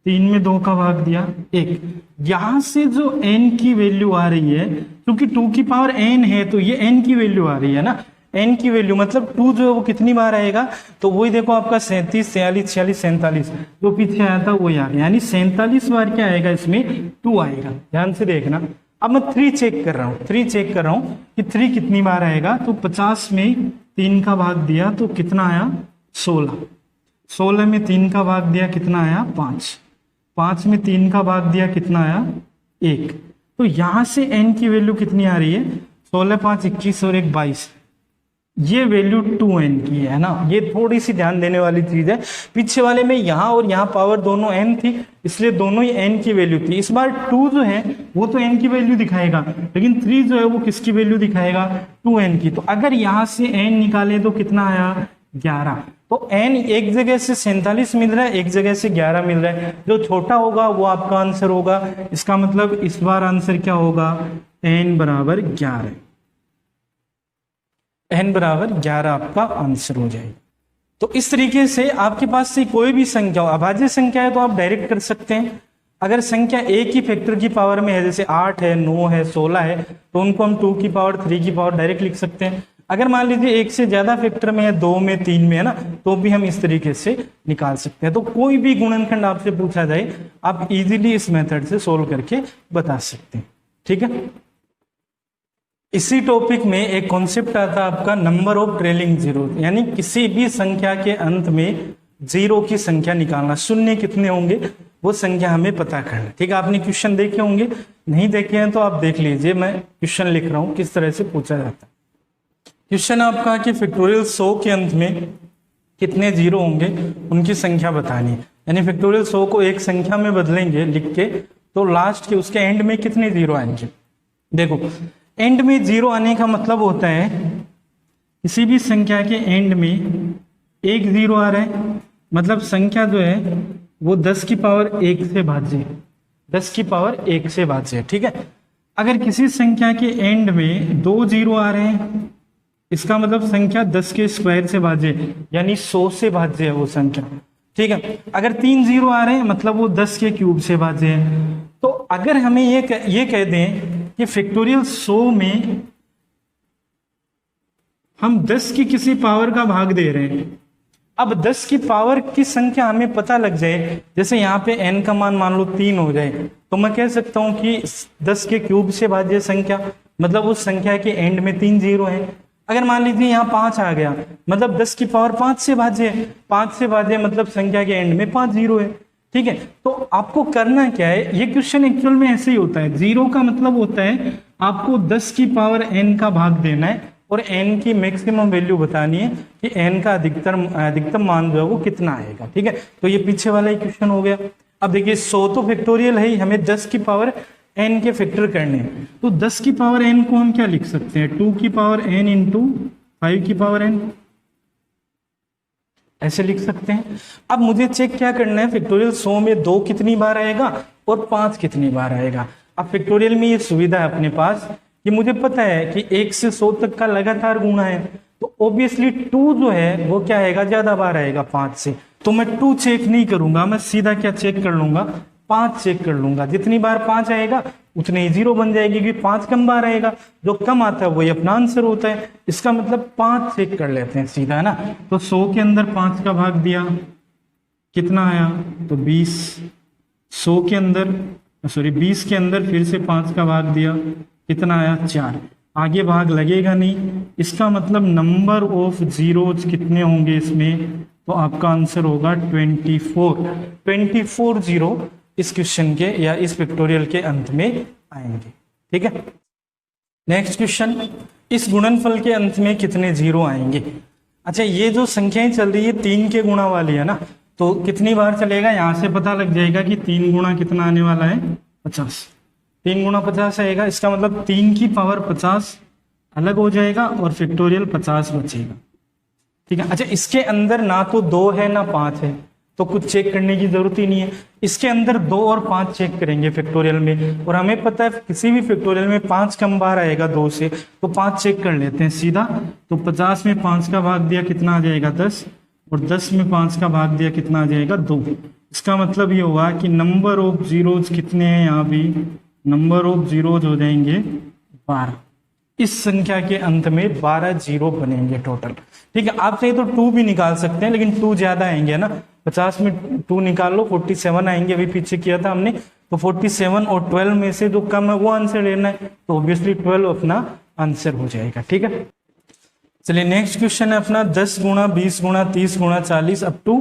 3 में 2 का भाग दिया 1। यहां से जो n की वैल्यू आ रही है, क्योंकि 2 की पावर n है तो ये n की वैल्यू आ रही है ना, n की वैल्यू मतलब 2 जो है वो कितनी बार आएगा, तो वही देखो आपका 37, 46, 46, 47 जो पीछे आया था वही आ गया, यानी 47 बार क्या आएगा, इसमें 2 आएगा। ध्यान से देखना, अब मैं 3 चेक कर रहा हूँ, 3 चेक कर रहा हूँ कि 3 कितनी बार आएगा, तो 50 में 3 का भाग दिया तो कितना आया, 16, 16 में 3 का भाग दिया कितना आया, 5, 5 में 3 का भाग दिया कितना आया, 1। तो यहां से n की वैल्यू कितनी आ रही है, 16, 5, 21 और 1, 22, ये वैल्यू 2n की है ना। ये थोड़ी सी ध्यान देने वाली चीज है, पीछे वाले में यहाँ और यहाँ पावर दोनों n थी, इसलिए दोनों ही n की वैल्यू थी। इस बार 2 जो है वो तो n की वैल्यू दिखाएगा, लेकिन 3 जो है वो किसकी वैल्यू दिखाएगा, 2n की। तो अगर यहाँ से n निकाले तो कितना आया, 11। तो n एक जगह से 47 मिल रहा है, एक जगह से 11 मिल रहा है, जो छोटा होगा वो आपका आंसर होगा। इसका मतलब इस बार आंसर क्या होगा, n बराबर 11, n बराबर 11 आपका आंसर हो जाएगा। तो इस तरीके से आपके पास से कोई भी संख्या हो, अभाज्य संख्या है तो आप डायरेक्ट कर सकते हैं। अगर संख्या एक ही फैक्टर की पावर में है, जैसे 8 है, 9 है, 16 है, तो उनको हम 2 की पावर, 3 की पावर डायरेक्ट लिख सकते हैं। अगर मान लीजिए एक से ज्यादा फैक्टर में है, 2 में, 3 में है ना, तो भी हम इस तरीके से निकाल सकते हैं। तो कोई भी गुणनखंड आपसे पूछा जाए, आप इजीली इस मेथड से सोल्व करके बता सकते हैं, ठीक है। इसी टॉपिक में एक कॉन्सेप्ट आता है आपका नंबर ऑफ ट्रेलिंग जीरो, यानी किसी भी संख्या के अंत में जीरो की संख्या निकालना, शून्य कितने होंगे वो संख्या हमें पता करना, ठीक है। आपने क्वेश्चन देखे होंगे, नहीं देखे हैं तो आप देख लीजिए, मैं क्वेश्चन लिख रहा हूं किस तरह से पूछा जाता है। क्वेश्चन आपका कि फैक्टोरियल 100 के अंत में कितने जीरो होंगे, उनकी संख्या बतानी है। यानी फैक्टोरियल 100 को एक संख्या में बदलेंगे लिख के, तो लास्ट के उसके एंड में कितने जीरो आएंगे। देखो एंड में जीरो आने का मतलब होता है किसी भी संख्या के एंड में एक जीरो आ रहा है, मतलब संख्या जो है वो 10 की पावर 1 से भाज्य है, 10 की पावर 1 से भाज्य है, ठीक है। अगर किसी संख्या के एंड में 2 जीरो आ रहे हैं, इसका मतलब संख्या 10 के स्क्वायर से भाज्य है, यानी 100 से भाज्य है वो संख्या, ठीक है। अगर 3 जीरो आ रहे हैं मतलब वो 10 के क्यूब से भाज्य है। तो अगर हमें ये कह दें कि फैक्टोरियल 100 में हम 10 की किसी पावर का भाग दे रहे हैं। अब 10 की पावर की संख्या हमें पता लग जाए, जैसे यहाँ पे n का मान मान लो 3 हो जाए, तो मैं कह सकता हूँ कि 10 के क्यूब से भाज्य संख्या, मतलब उस संख्या के एंड में 3 जीरो है। अगर मान लीजिए यहाँ 5 आ गया, मतलब 10 की पावर 5 से भाज्य है, 5 से भाज्य मतलब संख्या के एंड में 5 जीरो है। ठीक है, तो आपको करना क्या है, ये क्वेश्चन एक्चुअल में ऐसे ही होता है। जीरो का मतलब होता है आपको 10 की पावर n का भाग देना है और n की मैक्सिमम वैल्यू बतानी है कि n का अधिकतम मान जो है वो कितना आएगा। ठीक है, तो ये पीछे वाला ही क्वेश्चन हो गया। अब देखिए 100 तो फैक्टोरियल है ही, हमें 10 की पावर n के फैक्टर करने हैं, तो 10 की पावर n को हम क्या लिख सकते हैं, 2 की पावर n इंटू 5 की पावर n, ऐसे लिख सकते हैं। अब मुझे चेक क्या करना है, फैक्टोरियल 100 में 2 कितनी बार आएगा और 5 कितनी बार आएगा। अब फैक्टोरियल में ये सुविधा है अपने पास कि मुझे पता है कि 1 से 100 तक का लगातार गुणा है, तो ऑब्वियसली 2 जो है वो क्या आएगा, ज्यादा बार आएगा 5 से। तो मैं 2 चेक नहीं करूंगा, मैं सीधा क्या चेक कर लूंगा, 5 चेक कर लूंगा। जितनी बार 5 आएगा उतने ही जीरो बन जाएगी, क्योंकि 5 कम बार आएगा, जो कम आता है वही अपना आंसर होता है। इसका मतलब 5 चेक कर लेते हैं सीधा, है ना। तो 100 के अंदर 5 का भाग दिया, कितना आया, तो 20। 100 के अंदर 20 के अंदर फिर से 5 का भाग दिया, कितना आया, 4। आगे भाग लगेगा नहीं, इसका मतलब नंबर ऑफ जीरोज कितने होंगे इसमें, तो आपका आंसर होगा 24 जीरो इस क्वेश्चन के या इस फैक्टोरियल के अंत में आएंगे। ठीक है, नेक्स्ट क्वेश्चन, इस गुणनफल के अंत में कितने जीरो आएंगे। अच्छा, ये जो संख्याएं चल रही है 3 के गुणा वाली है ना, तो कितनी बार चलेगा, यहां से पता लग जाएगा कि 3 गुणा कितना आने वाला है, 50। 3 गुणा 50 आएगा, इसका मतलब 3 की पावर 50 अलग हो जाएगा और फैक्टोरियल 50 बचेगा। ठीक है, अच्छा इसके अंदर ना तो 2 है ना 5 है, तो कुछ चेक करने की जरूरत ही नहीं है। इसके अंदर 2 और 5 चेक करेंगे फैक्टोरियल में, और हमें पता है किसी भी फैक्टोरियल में 5 कम बार आएगा 2 से, तो 5 चेक कर लेते हैं सीधा। तो 50 में 5 का भाग दिया, कितना आ जाएगा, 10, और 10 में 5 का भाग दिया, कितना आ जाएगा, 2। इसका मतलब ये हुआ कि नंबर ऑफ जीरोज कितने हैं, यहाँ भी नंबर ऑफ जीरोज हो जाएंगे 12। इस संख्या के अंत में 12 जीरो बनेंगे टोटल। ठीक है, आप चाहिए तो 2 भी निकाल सकते हैं, लेकिन 2 ज्यादा आएंगे ना, 50 में 2 निकाल लो, 47 आएंगे, अभी पीछे किया था हमने। तो 47 और 12 में से जो कम है वो आंसर लेना है, तो ऑब्वियसली 12 अपना आंसर हो जाएगा। ठीक है, चलिए नेक्स्ट क्वेश्चन है अपना 10 गुणा 20 गुणा 30 गुणा 40 अप टू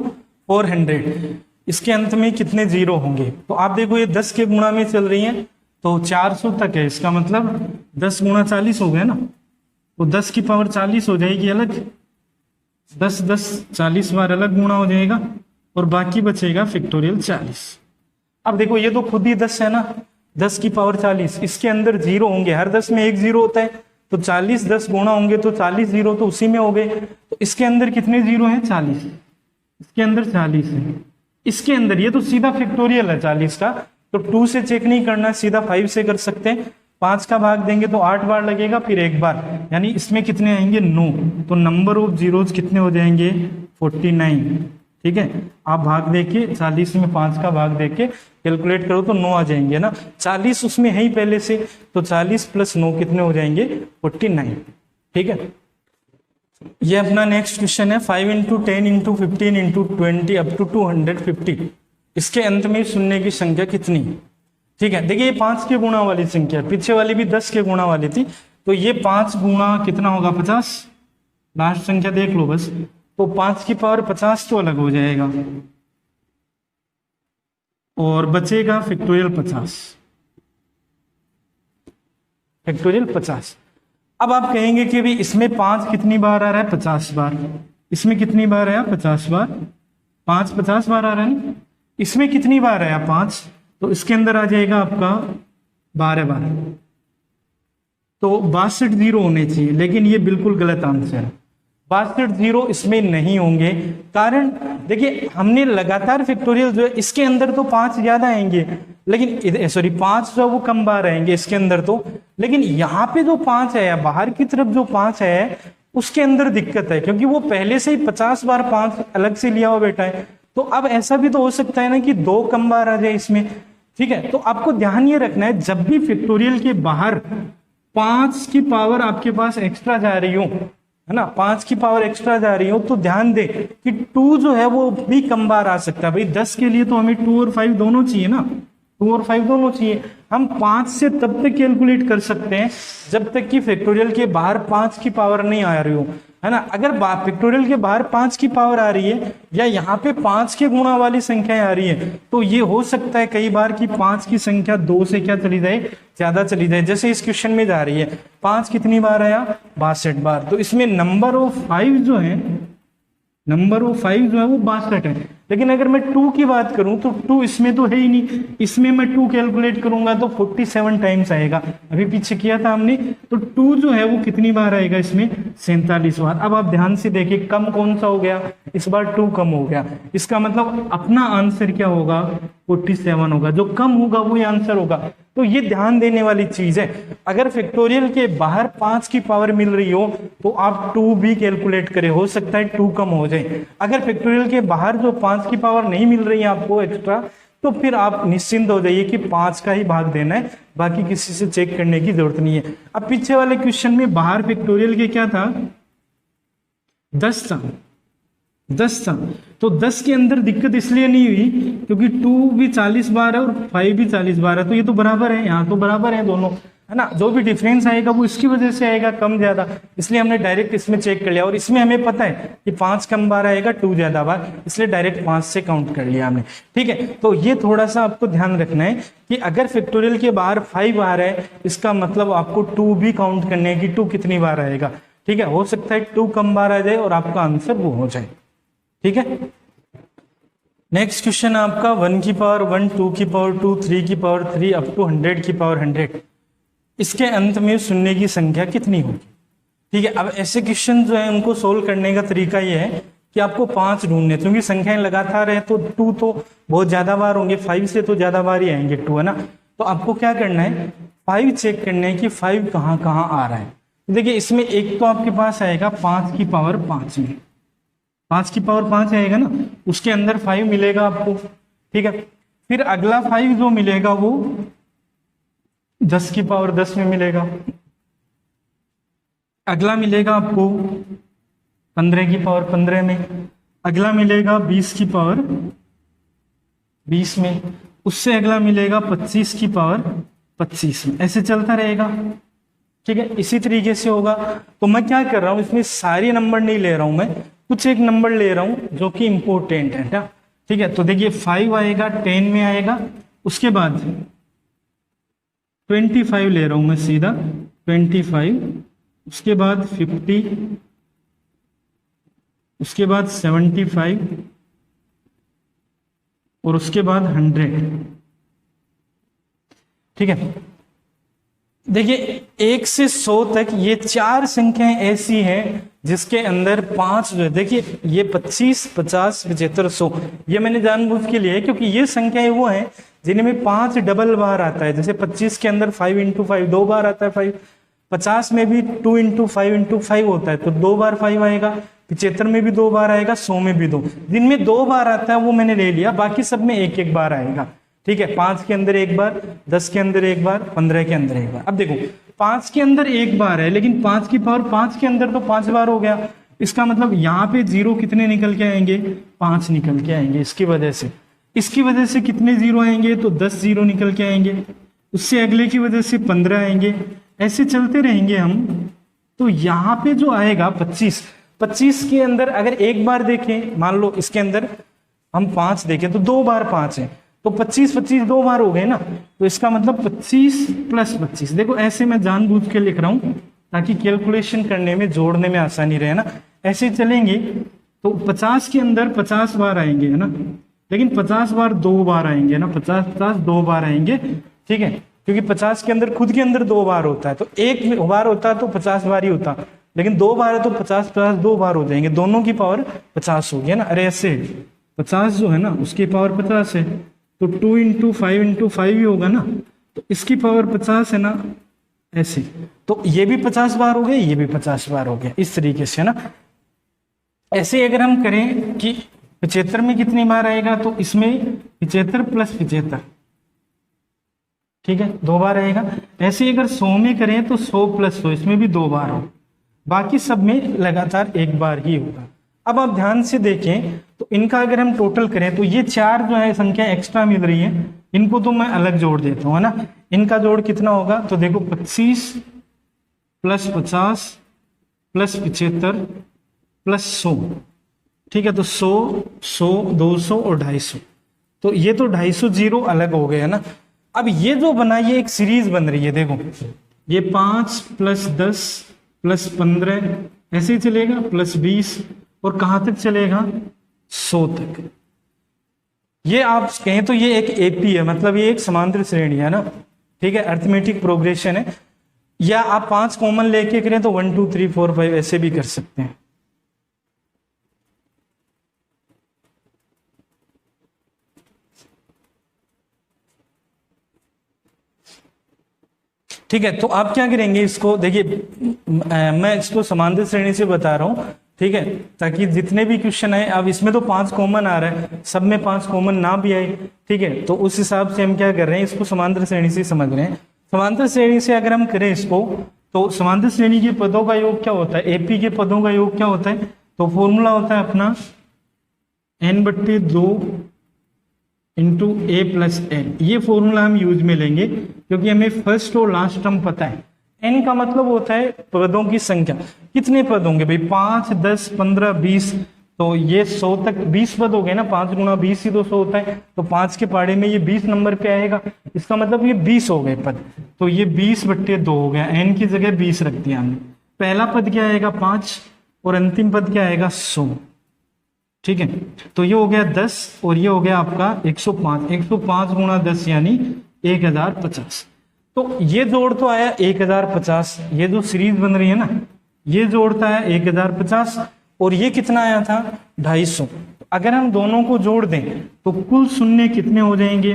400, इसके अंत में कितने जीरो होंगे। तो आप देखो ये 10 के गुणा में चल रही है, तो 400 तक है, इसका मतलब 10 गुणा 40 हो गया ना, तो 10 की पावर 40 हो जाएगी अलग, 10 10 40 बार अलग गुणा हो जाएगा, और बाकी बचेगा फैक्टोरियल 40। अब देखो ये तो खुद ही 10 है ना, 10 की पावर 40, इसके अंदर जीरो होंगे, हर 10 में एक जीरो होता है, तो 40 10 गुणा होंगे तो 40 जीरो तो उसी में हो गए। तो इसके अंदर कितने जीरो हैं, 40, इसके अंदर 40 है, इसके अंदर ये तो सीधा फैक्टोरियल है 40 का, तो 2 से चेक नहीं करना, सीधा 5 से कर सकते हैं। 5 का भाग देंगे तो 8 बार लगेगा, फिर 1 बार, यानी इसमें कितने आएंगे, 9। तो नंबर ऑफ जीरोज कितने हो जाएंगे, 49। ठीक है, आप भाग देके 40 में 5 का भाग देके कैलकुलेट करो तो 9 आ जाएंगे ना, 40 उसमें है ही पहले से, तो 40 प्लस 9 कितने हो जाएंगे, 49। ठीक है, ये अपना नेक्स्ट क्वेश्चन है 5 into 10 into 15 into 20 up to 250, इसके अंत में शून्य की संख्या कितनी। ठीक है, देखिए ये 5 के गुणा वाली संख्या, पीछे वाली भी 10 के गुणा वाली थी, तो ये 5 गुणा कितना होगा, 50, लास्ट संख्या देख लो बस, तो 5 की पावर 50 तो अलग हो जाएगा, और बचेगा फैक्टोरियल 50, फैक्टोरियल 50। अब आप कहेंगे कि भाई इसमें 5 कितनी बार आ रहा है, 50 बार, इसमें कितनी बार आया, 50 बार, 5 50 बार आ रहा है ना, इसमें कितनी बार आया, 5, तो इसके अंदर आ जाएगा आपका 12 बार, तो 62 जीरो होने चाहिए, लेकिन ये बिल्कुल गलत आंसर है। 62 जीरो इसमें नहीं होंगे, कारण देखिए हमने लगातार फैक्टोरियल जो है इसके अंदर तो 5 ज्यादा आएंगे, लेकिन सॉरी 5 जो वो कम बार आएंगे इसके अंदर तो, लेकिन यहाँ पे जो 5 है बाहर की तरफ जो 5 है उसके अंदर दिक्कत है, क्योंकि वो पहले से ही 50 बार 5 अलग से लिया हुआ बैठा है। तो अब ऐसा भी तो हो सकता है ना कि 2 कम बार आ जाए इसमें। ठीक है, तो आपको ध्यान ये रखना है जब भी फैक्टोरियल के बाहर 5 की पावर आपके पास एक्स्ट्रा जा रही हो, है ना, 5 की पावर एक्स्ट्रा जा रही हो, तो ध्यान दे कि 2 जो है वो भी कम बार आ सकता है। भाई 10 के लिए तो हमें 2 और 5 दोनों चाहिए ना, 2 और 5 दोनों चाहिए। हम 5 से तब तक कैलकुलेट कर सकते हैं जब तक कि फैक्टोरियल के बाहर 5 की पावर नहीं आ रही हो, है ना। अगर फैक्टोरियल के बाहर 5 की पावर आ रही है या यहाँ पे 5 के गुणा वाली संख्या आ रही है, तो ये हो सकता है कई बार कि 5 की संख्या 2 से क्या चली जाए, ज्यादा चली जाए। जैसे इस क्वेश्चन में जा रही है 5 कितनी बार आया, 62 बार। तो इसमें नंबर ऑफ 5 जो है, नंबर ऑफ 5 जो है वो 62 है। लेकिन अगर मैं 2 की बात करूं तो 2 इसमें तो है ही नहीं, इसमें मैं 2 कैलकुलेट करूंगा तो 47 टाइम्स आएगा, अभी पीछे किया था हमने। तो 2 जो है वो कितनी बार आएगा इसमें, 47 बार। अब आप ध्यान से देखिए कम कौन सा हो गया, इस बार 2 कम हो गया, इसका मतलब अपना आंसर क्या होगा, 47 होगा। जो कम होगा वही आंसर होगा। तो ये ध्यान देने वाली चीज है। अगर फैक्टोरियल के बाहर 5 की पावर मिल रही हो तो आप 2 भी कैलकुलेट करें, हो सकता है 2 कम हो जाए। अगर फैक्टोरियल के बाहर जो 5 की पावर नहीं मिल रही है आपको एक्स्ट्रा, तो फिर आप निश्चिंत हो जाइए कि 5 का ही भाग देना है, बाकी किसी से चेक करने की जरूरत नहीं है। अब पीछे वाले क्वेश्चन में बाहर फैक्टोरियल के क्या था, 10 था, 10 था। तो 10 के अंदर दिक्कत इसलिए नहीं हुई क्योंकि 2 भी 40 बार है और 5 भी 40 बार है, तो ये तो बराबर है, यहाँ तो बराबर है दोनों, है ना। जो भी डिफरेंस आएगा वो इसकी वजह से आएगा, कम ज्यादा, इसलिए हमने डायरेक्ट इसमें चेक कर लिया। और इसमें हमें पता है कि 5 कम बार आएगा, 2 ज्यादा बार, इसलिए डायरेक्ट 5 से काउंट कर लिया हमने। ठीक है, तो ये थोड़ा सा आपको ध्यान रखना है कि अगर फैक्टोरियल के बाहर 5 आ रहा है, इसका मतलब आपको 2 भी काउंट करने की, 2 कितनी बार आएगा। ठीक है, हो सकता है 2 कम बार आ जाए और आपका आंसर वो हो जाए। ठीक है, नेक्स्ट क्वेश्चन आपका 1 की पावर 1, 2 की पावर 2, 3 की पावर 3 अप टू 100 की पावर 100, इसके अंत में शून्य की संख्या कितनी होगी। ठीक है, अब ऐसे क्वेश्चन जो है उनको सोल्व करने का तरीका ये है कि आपको 5 ढूंढने, क्योंकि संख्याएं लगातार है तो 2 तो बहुत ज्यादा बार होंगे, 5 से तो ज्यादा बार ही आएंगे 2, है ना। तो आपको क्या करना है, 5 चेक करना है कि 5 कहाँ कहाँ आ रहा है। देखिए इसमें एक तो आपके पास आएगा 5 की पावर 5 में, 5 की पावर 5 आएगा ना, उसके अंदर 5 मिलेगा आपको। ठीक है, फिर अगला 5 जो मिलेगा वो 10 की पावर 10 में मिलेगा। अगला मिलेगा आपको 15 की पावर 15 में, अगला मिलेगा 20 की पावर 20 में, उससे अगला मिलेगा 25 की पावर 25 में, ऐसे चलता रहेगा। ठीक है, इसी तरीके से होगा। तो मैं क्या कर रहा हूं, इसमें सारे नंबर नहीं ले रहा हूं, मैं कुछ एक नंबर ले रहा हूं जो कि इंपॉर्टेंट है। ठीक है, तो देखिए 5 आएगा, 10 में आएगा, उसके बाद 25 ले रहा हूं मैं सीधा, 25, उसके बाद 50, उसके बाद 75 और उसके बाद 100। ठीक है, देखिए 1 से 100 तक ये 4 संख्याएं ऐसी हैं जिसके अंदर 5 जो है, देखिए ये 25, 50, 75, 100, ये मैंने जानबूझ के लिए, क्योंकि ये संख्याएं वो हैं जिनमें 5 डबल बार आता है। जैसे 25 के अंदर 5 × 5 2 बार आता है 5, 50 में भी 2 × 5 × 5 होता है तो 2 बार 5 आएगा, 75 में भी 2 बार आएगा, 100 में भी 2, जिनमें 2 बार आता है वो मैंने ले लिया, बाकी सब में एक एक बार आएगा। ठीक है, 5 के अंदर एक बार, 10 के अंदर एक बार, 15 के अंदर एक बार। अब देखो 5 के अंदर एक बार है, लेकिन 5 की पावर 5 के अंदर तो 5 बार हो गया, इसका मतलब यहाँ पे 0 कितने निकल के आएंगे, 5 निकल के आएंगे। इसकी वजह से कितने 0 आएंगे, तो 10 0 निकल के आएंगे, उससे अगले की वजह से 15 आएंगे, ऐसे चलते रहेंगे हम। तो यहाँ पे जो आएगा 25 के अंदर अगर एक बार देखें, मान लो इसके अंदर हम 5 देखें तो 2 बार 5 है, तो 25 2 बार हो गए ना, तो इसका मतलब 25 + 25। देखो ऐसे मैं जानबूझ के लिख रहा हूं ताकि कैलकुलेशन करने में, जोड़ने में आसानी रहे ना। ऐसे चलेंगे तो 50 के अंदर 50 बार आएंगे, है ना, लेकिन 50 बार 2 बार आएंगे ना, 50 2 बार आएंगे। ठीक है, क्योंकि 50 के अंदर खुद के अंदर 2 बार होता है, तो एक बार होता तो 50 बार ही होता, लेकिन 2 बार है तो 50 2 बार हो जाएंगे, दोनों की पावर 50 होगी, है ना। अरे ऐसे 50 जो है ना उसकी पावर 50 है, तो 2 × 5 × 5 ही होगा ना, तो इसकी पावर 50 है ना, ऐसे। तो ये भी 50 बार हो गए, ये भी 50 बार हो गए, इस तरीके से, है ना। ऐसे अगर हम करें कि 75 में कितनी बार आएगा, तो इसमें 75 + 75, ठीक है, 2 बार आएगा। ऐसे अगर 100 में करें तो 100 + 100, इसमें भी 2 बार हो, बाकी सब में लगातार एक बार ही होगा। अब आप ध्यान से देखें तो इनका अगर हम टोटल करें तो ये 4 जो है संख्या एक्स्ट्रा मिल रही है, इनको तो मैं अलग जोड़ देता हूँ, है ना। इनका जोड़ कितना होगा, तो देखो 25 प्लस 50 प्लस 75 प्लस 100, ठीक है। तो 100, 100, 200 और 250, तो ये तो 250 जीरो अलग हो गए, है ना। अब ये जो बना, ये एक सीरीज बन रही है, देखो ये 5 प्लस 10 प्लस 15 ऐसे ही चलेगा, प्लस 20 और कहां तक चलेगा, 100 तक। ये आप कहें तो ये एक एपी है, मतलब ये एक समांतर श्रेणी है ना, ठीक है, अर्थमेटिक प्रोग्रेशन है। या आप 5 कॉमन लेके करें तो 1 2 3 4 5 ऐसे भी कर सकते हैं। ठीक है, तो आप क्या करेंगे इसको, देखिए मैं इसको समांतर श्रेणी से बता रहा हूं, ठीक है, ताकि जितने भी क्वेश्चन आए, अब इसमें तो 5 कॉमन आ रहा है, सब में 5 कॉमन ना भी आए, ठीक है, तो उस हिसाब से हम क्या कर रहे हैं, इसको समांतर श्रेणी से समझ रहे हैं। समांतर श्रेणी से अगर हम करें इसको, तो समांतर श्रेणी के पदों का योग क्या होता है, एपी के पदों का योग क्या होता है, तो फॉर्मूला होता है अपना n/2 इंटू ए प्लस एन। ये फॉर्मूला हम यूज में लेंगे क्योंकि हमें फर्स्ट और लास्ट टर्म पता है। एन का मतलब होता है पदों की संख्या, कितने पद होंगे भाई, 5 10 15 20, तो ये 100 तक 20 पद हो गए ना, 5 गुणा 20 ही तो 100 होता है, तो 5 के पहाड़े में ये 20 नंबर पे आएगा, इसका मतलब ये 20 हो गए पद, तो ये 20/2 हो गया, एन की जगह 20 रख दिया हमने। पहला पद क्या आएगा 5 और अंतिम पद क्या आएगा 100, ठीक है, तो ये हो गया 10 और ये हो गया आपका 105, 105 गुणा 10 यानी 1050। तो ये जोड़ तो आया 1050, ये जो सीरीज बन रही है ना, ये जोड़ता है 1050 और ये कितना आया था 250। अगर हम दोनों को जोड़ दें तो कुल शून्य कितने हो जाएंगे,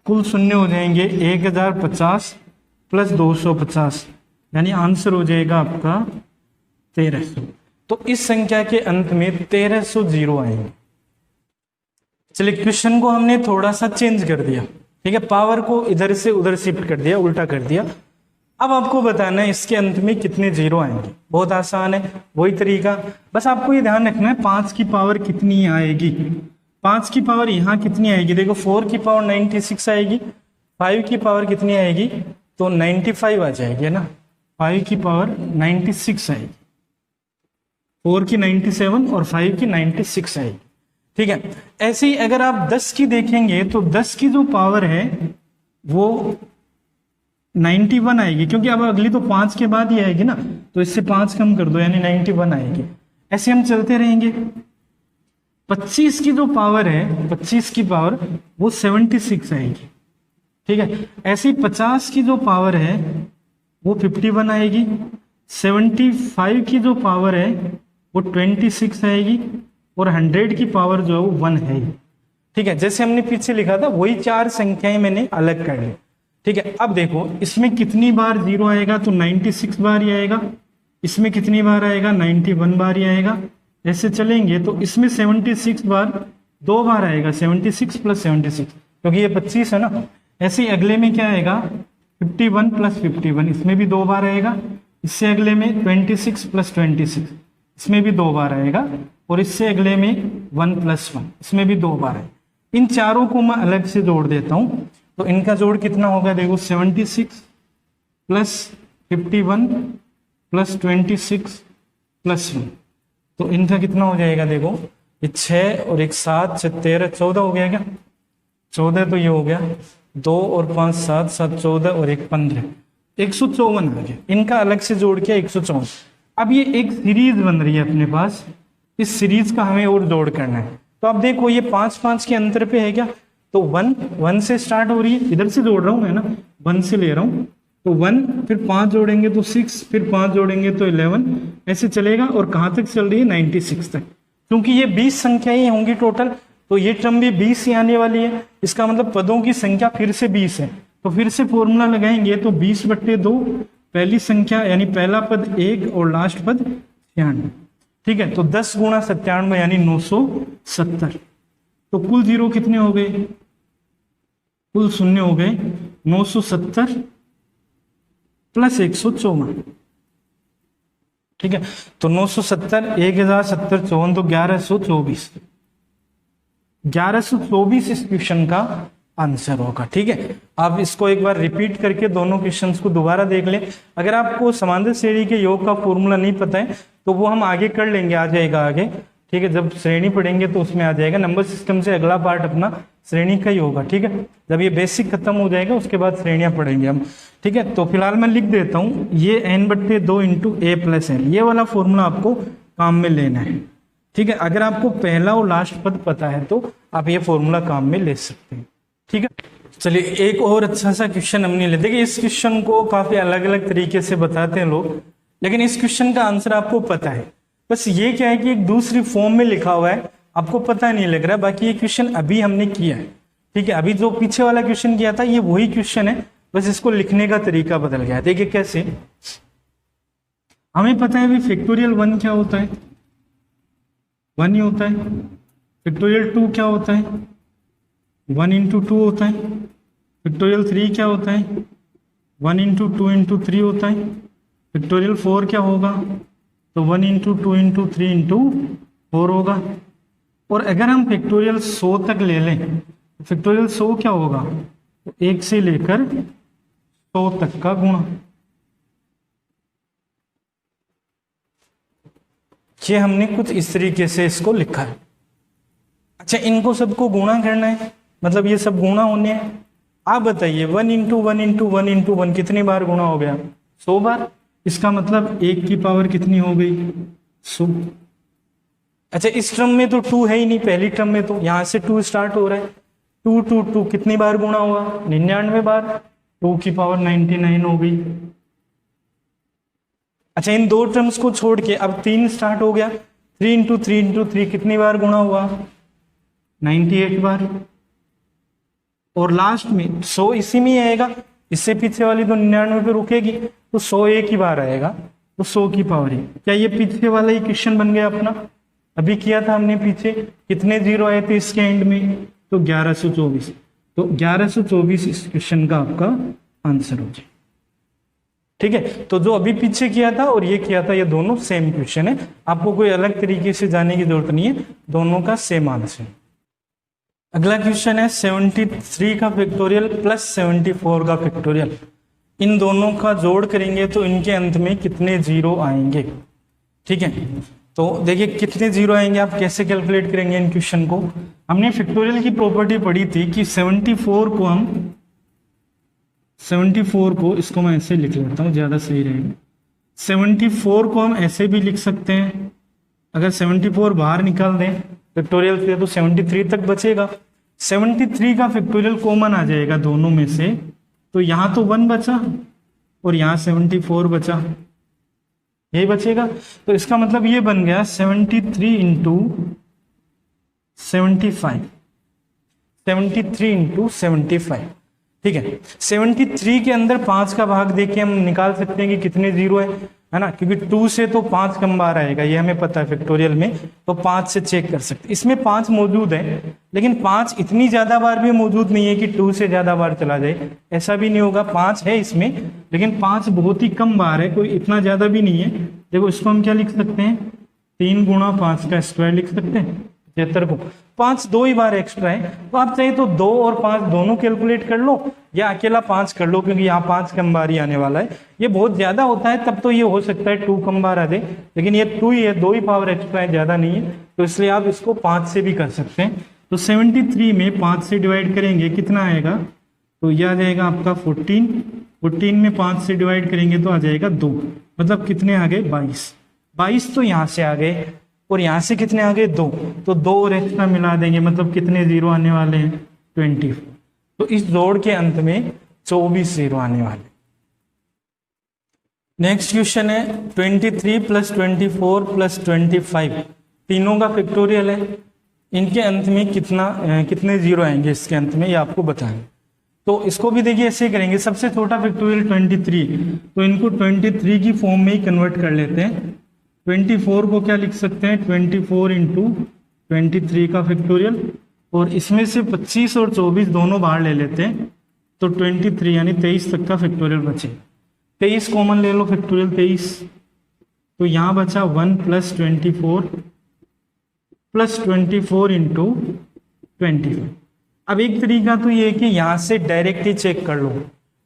कुल शून्य हो जाएंगे 1050 प्लस 250, यानी आंसर हो जाएगा आपका 1300। तो इस संख्या के अंत में 1300 जीरो आएंगे। चलिए क्वेश्चन को हमने थोड़ा सा चेंज कर दिया, ठीक है, पावर को इधर से उधर शिफ्ट कर दिया, उल्टा कर दिया। अब आपको बताना है इसके अंत में कितने जीरो आएंगे, बहुत आसान है, वही तरीका, बस आपको ये ध्यान रखना है 5 की पावर कितनी आएगी, 5 की पावर यहाँ कितनी आएगी, देखो 4 की पावर 96 आएगी, 5 की पावर कितनी आएगी, तो 95 आ जाएगी, है ना, 5 की पावर 96 आएगी, 4 की 97 और 5 की 96 आएगी, ठीक है। ऐसे ही अगर आप 10 की देखेंगे तो 10 की जो पावर है वो 91 आएगी, क्योंकि अब अगली तो 5 के बाद ही आएगी ना, तो इससे 5 कम कर दो यानी 91 आएगी। ऐसे हम चलते रहेंगे। 25 की जो पावर है, 25 की पावर वो 76 आएगी, ठीक है। ऐसे ही 50 की जो पावर है वो 51 आएगी, 75 की जो पावर है वो 26 आएगी और 100 की पावर जो है वो 1 है, ठीक है। जैसे हमने पीछे लिखा था वही 4 संख्याएं मैंने अलग कर ली, ठीक है। अब देखो इसमें कितनी बार जीरो आएगा, तो 96 बार ही आएगा, इसमें कितनी बार आएगा 91 बार ही आएगा, ऐसे चलेंगे तो इसमें 76 बार 2 बार आएगा, 76 प्लस 76, क्योंकि ये 25 है ना। ऐसे ही अगले में क्या आएगा 51 प्लस 51, इसमें भी 2 बार आएगा, इससे अगले में 26 प्लस 26, इसमें भी 2 बार आएगा, और इससे अगले में 1 प्लस 1, इसमें भी 2 बार है। इन चारों को मैं अलग से जोड़ देता हूं, तो इनका जोड़ कितना होगा, देखो 76 प्लस 51 प्लस 26 प्लस 1, तो इनका कितना हो जाएगा, देखो ये 6 और 1 7 6 13 14 हो गया क्या, 14, तो ये हो गया 2 और 5 7 7 14 और 1 15, 154 आ गया। इनका अलग से जोड़ के 154। अब ये एक सीरीज बन रही है अपने पास, इस सीरीज का हमें और जोड़ करना है। तो अब देखो ये 5 5 के अंतर पे है क्या, तो 1 से स्टार्ट हो रही है, इधर से जोड़ रहा हूं मैं ना, 1 से ले रहा हूं, तो 1 फिर 5 जोड़ेंगे तो 6, फिर 5 जोड़ेंगे तो 11, ऐसे चलेगा। और कहां तक चल रही है 96 तक, क्योंकि ये 20 संख्याएं होंगी टोटल, तो ये टर्म भी 20 ही आने वाली है, इसका मतलब पदों की संख्या फिर से 20 है। तो फिर से फॉर्मूला लगाएंगे तो 20/2, पहली संख्या यानी पहला पद 1 और लास्ट पद 96, ठीक है। तो 10 गुणा 97 यानी 970। तो कुल जीरो कितने हो गए, कुल शून्य हो गए 970 प्लस 154, ठीक है। तो 970, 1070, 54, तो 1124, 1124 इस क्वेश्चन का आंसर होगा, ठीक है। आप इसको एक बार रिपीट करके दोनों क्वेश्चंस को दोबारा देख लें। अगर आपको समांतर श्रेणी के योग का फॉर्मूला नहीं पता है तो वो हम आगे कर लेंगे, आ जाएगा आगे, ठीक है। जब श्रेणी पढ़ेंगे तो उसमें आ जाएगा। नंबर सिस्टम से अगला पार्ट अपना श्रेणी का ही होगा, ठीक है। जब ये बेसिक खत्म हो जाएगा उसके बाद श्रेणियां पढ़ेंगे हम, ठीक है। तो फिलहाल मैं लिख देता हूं, ये n/2 इंटू ए प्लस एन, ये वाला फॉर्मूला आपको काम में लेना है, ठीक है। अगर आपको पहला और लास्ट पद पता है तो आप ये फॉर्मूला काम में ले सकते हैं, ठीक है। चलिए एक और अच्छा सा क्वेश्चन हमने ले, देखिए इस क्वेश्चन को काफी अलग अलग तरीके से बताते हैं लोग, लेकिन इस क्वेश्चन का आंसर आपको पता है। बस ये क्या है कि एक दूसरी फॉर्म में लिखा हुआ है, आपको पता नहीं लग रहा। बाकी ये क्वेश्चन अभी हमने किया है, ठीक है। अभी जो पीछे वाला क्वेश्चन किया था ये वही क्वेश्चन है, बस इसको लिखने का तरीका बदल गया है। देखिए कैसे, हमें पता है अभी फैक्टोरियल 1 क्या होता है, 1 ही होता है। फैक्टोरियल 2 क्या होता है, 1 इंटू 2 होता है। फैक्टोरियल 3 क्या होता है, 1 इंटू 2 इंटू 3 होता है। फैक्टोरियल 4 क्या होगा, तो 1 इंटू 2 इंटू 3 इंटू 4 होगा। और अगर हम फैक्टोरियल 100 तक ले लें, फैक्टोरियल 100 क्या होगा, तो 1 से लेकर 100 तक का गुणा। ये हमने कुछ इस तरीके से इसको लिखा है। अच्छा, इनको सबको गुणा करना है, मतलब ये सब गुणा होने हैं। आप बताइए 1 इंटू 1 इंटू 1 इंटू 1 कितनी बार गुणा हो गया, 100 बार। इसका मतलब 1 की पावर कितनी हो गई, 100। अच्छा, इस टर्म में तो 2 है ही नहीं, पहली टर्म में तो यहां से 2 स्टार्ट हो रहा है। 2 2 2 कितनी बार गुणा हुआ, 99 बार, 2 की पावर 99 हो गई। अच्छा, इन दो टर्म्स को छोड़ के अब 3 स्टार्ट हो गया, 3 इंटू 3 इंटू 3 कितनी बार गुणा हुआ, 98 बार। और लास्ट में 100 इसी में ही आएगा, इससे पीछे वाली तो 99 पे रुकेगी, तो 100 एक ही बार आएगा, तो 100 की पावर है। क्या ये पीछे वाला ही क्वेश्चन बन गया अपना, अभी किया था हमने पीछे, कितने जीरो आए थे इसके एंड में, तो 1124। तो 1124 इस क्वेश्चन का आपका आंसर हो जाए, ठीक है। तो जो अभी पीछे किया था और ये किया था, ये दोनों सेम क्वेश्चन है, आपको कोई अलग तरीके से जाने की जरूरत नहीं है, दोनों का सेम आंसर। अगला क्वेश्चन है 73 का फैक्टोरियल प्लस 74 का फैक्टोरियल, इन दोनों का जोड़ करेंगे तो इनके अंत में कितने जीरो आएंगे, ठीक है। तो देखिए कितने जीरो आएंगे, आप कैसे कैलकुलेट करेंगे इन क्वेश्चन को। हमने फैक्टोरियल की प्रॉपर्टी पढ़ी थी कि 74 को इसको मैं ऐसे लिख लेता हूँ, ज्यादा सही रहेगा। 74 को हम ऐसे भी लिख सकते हैं, अगर 74 बाहर निकाल दें फैक्टोरियल से तो 73 तक बचेगा। 73 का फैक्टोरियल कॉमन आ जाएगा दोनों में से, तो यहाँ तो 1 बचा और यहाँ 74 बचा, यही बचेगा। तो इसका मतलब ये बन गया 73 इंटू 75, 73 इंटू 75, ठीक है। 73 के अंदर 5 का भाग देके हम निकाल सकते हैं कि कितने जीरो है ना, क्योंकि 2 से तो 5 कम बार आएगा, ये हमें पता है फैक्टोरियल में, तो 5 से चेक कर सकते हैं। इसमें 5 मौजूद है, लेकिन 5 इतनी ज्यादा बार भी मौजूद नहीं है कि 2 से ज्यादा बार चला जाए, ऐसा भी नहीं होगा। 5 है इसमें, लेकिन 5 बहुत ही कम बार है, कोई इतना ज्यादा भी नहीं है। देखो इसको हम क्या लिख सकते हैं, 3 गुणा 5 का स्क्वायर लिख सकते हैं 75 को। 5 दो ही बार एक्स्ट्रा है, तो आप चाहे तो 2 और 5 दोनों कैलकुलेट कर लो या अकेला 5 कर लो, क्योंकि यहाँ 5 कम बार ही आने वाला है। ये बहुत ज्यादा होता है तब तो ये हो सकता है 2 कम बार आ जाए, लेकिन ये 2 ही है, 2 ही पावर एक्स्ट्रा है, ज्यादा नहीं है, तो इसलिए आप इसको 5 से भी कर सकते हैं। तो 73 में 5 से डिवाइड करेंगे कितना आएगा, तो यह आ जाएगा आपका 14। 14 में 5 से डिवाइड करेंगे तो आ जाएगा 2, मतलब कितने आ गए 22। 22 तो यहाँ से आ गए और यहाँ से कितने आ गए 2, तो 2 और एक्स्ट्रा मिला देंगे, मतलब कितने जीरो आने वाले हैं 24। तो इस जोड़ के अंत में 24 जीरो आने वाले। नेक्स्ट क्वेश्चन है 23 प्लस 24 प्लस 25, तीनों का फैक्टोरियल है, इनके अंत में कितने जीरो आएंगे इसके अंत में, ये आपको बताएं। तो इसको भी देखिए ऐसे करेंगे, सबसे छोटा फैक्टोरियल 23, तो इनको 23 की फॉर्म में ही कन्वर्ट कर लेते हैं। 24 को क्या लिख सकते हैं, 24 इंटू 23 का फैक्टोरियल, और इसमें से 25 और 24 दोनों बाहर ले लेते हैं, तो 23 यानी 23 तक का फैक्टोरियल बचे। 23 कॉमन ले लो, फैक्टोरियल 23, तो यहाँ बचा 1 + 24 + 24 × 25। अब एक तरीका तो ये है कि यहाँ से डायरेक्ट ही चेक कर लो,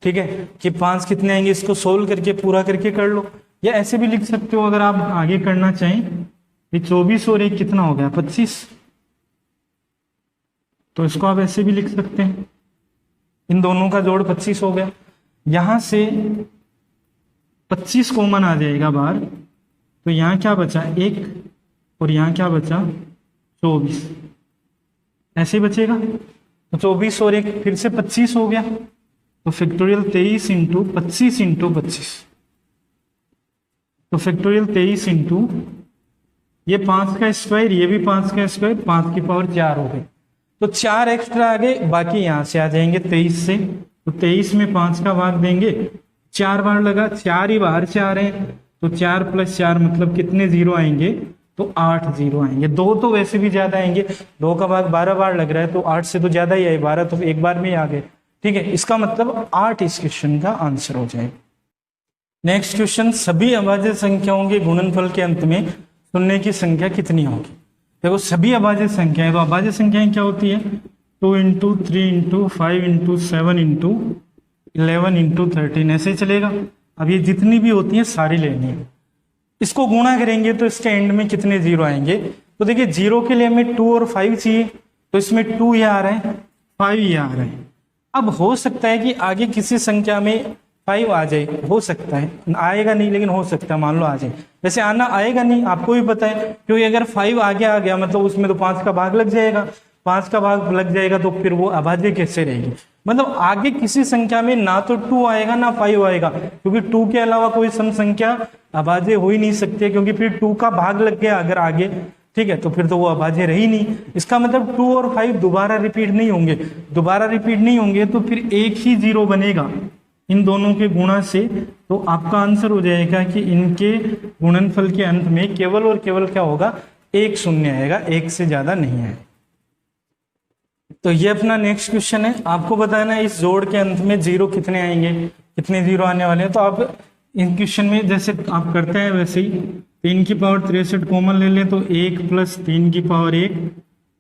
ठीक है, कि 5 कितने आएंगे, इसको सोल्व करके पूरा करके कर लो, या ऐसे भी लिख सकते हो अगर आप आगे करना चाहें। ये 24 और 1 कितना हो गया, 25, तो इसको आप ऐसे भी लिख सकते हैं, इन दोनों का जोड़ 25 हो गया। यहां से 25 कॉमन आ जाएगा बाहर, तो यहाँ क्या बचा 1 और यहाँ क्या बचा 24, ऐसे ही बचेगा। तो 24 और 1 फिर से 25 हो गया, तो फैक्टोरियल 23 × 25 × 25, तो फैक्टोरियल 23 इंटू ये 5 का स्क्वायर, ये भी 5 का स्क्वायर, 5 की पावर 4 हो गई, तो 4 एक्स्ट्रा आ गए, बाकी यहां से आ जाएंगे 23 से, तो 23 में 5 का भाग देंगे, 4 बार लगा, 4 ही बाहर से आ रहे हैं, तो 4 + 4 मतलब कितने जीरो आएंगे, तो 8 जीरो आएंगे। 2 तो वैसे भी ज्यादा आएंगे, 2 का भाग 12 बार लग रहा है, तो 8 से तो ज्यादा ही आए, 12 तो एक बार में ही आ गए, ठीक है। इसका मतलब 8 इस क्वेश्चन का आंसर हो जाएगा। नेक्स्ट क्वेश्चन, सभी अभाज्य संख्याओं के गुणनफल के अंत में शून्य की संख्या कितनी होगी। देखो सभी अभाज्य संख्याएं, तो अभाज्य संख्याएं क्या होती है, 2 × 3 × 5 × 7 × 11 × 13, ऐसे ही चलेगा। अब ये जितनी भी होती हैं सारी लेनी है, इसको गुणा करेंगे तो इसके एंड में कितने जीरो आएंगे। तो देखिए जीरो के लिए हमें 2 और 5 चाहिए, तो इसमें 2 ये आ रहा है, 5 ये आ रहा है। अब हो सकता है कि आगे किसी संख्या में 5 आ जाए, हो सकता है, आएगा नहीं लेकिन हो सकता है, मान लो आ जाए, वैसे आना आएगा नहीं, आपको भी पता है, क्योंकि अगर 5 आगे आ गया मतलब उसमें तो 5 का भाग लग जाएगा, 5 का भाग लग जाएगा तो फिर वो अभाज्य कैसे रहेगी। मतलब आगे किसी संख्या में ना तो 2 आएगा ना 5 आएगा, क्योंकि 2 के अलावा कोई सम संख्या अभाज्य हो ही नहीं सकती है, क्योंकि फिर 2 का भाग लग गया अगर आगे, ठीक है, तो फिर तो वो अभाज्य रही नहीं। इसका मतलब 2 और 5 दोबारा रिपीट नहीं होंगे, दोबारा रिपीट नहीं होंगे तो फिर एक ही जीरो बनेगा इन दोनों के गुणा से। तो आपका आंसर हो जाएगा कि इनके गुणनफल के अंत में केवल और केवल क्या होगा, 1 शून्य आएगा, 1 से ज्यादा नहीं आएगा। तो ये अपना नेक्स्ट क्वेश्चन है, आपको बताना है इस जोड़ के अंत में जीरो कितने आएंगे, कितने जीरो आने वाले हैं। तो आप इन क्वेश्चन में जैसे आप करते हैं वैसे ही 3 की पावर 63 कॉमन ले लें, तो 1 + 3 की पावर 1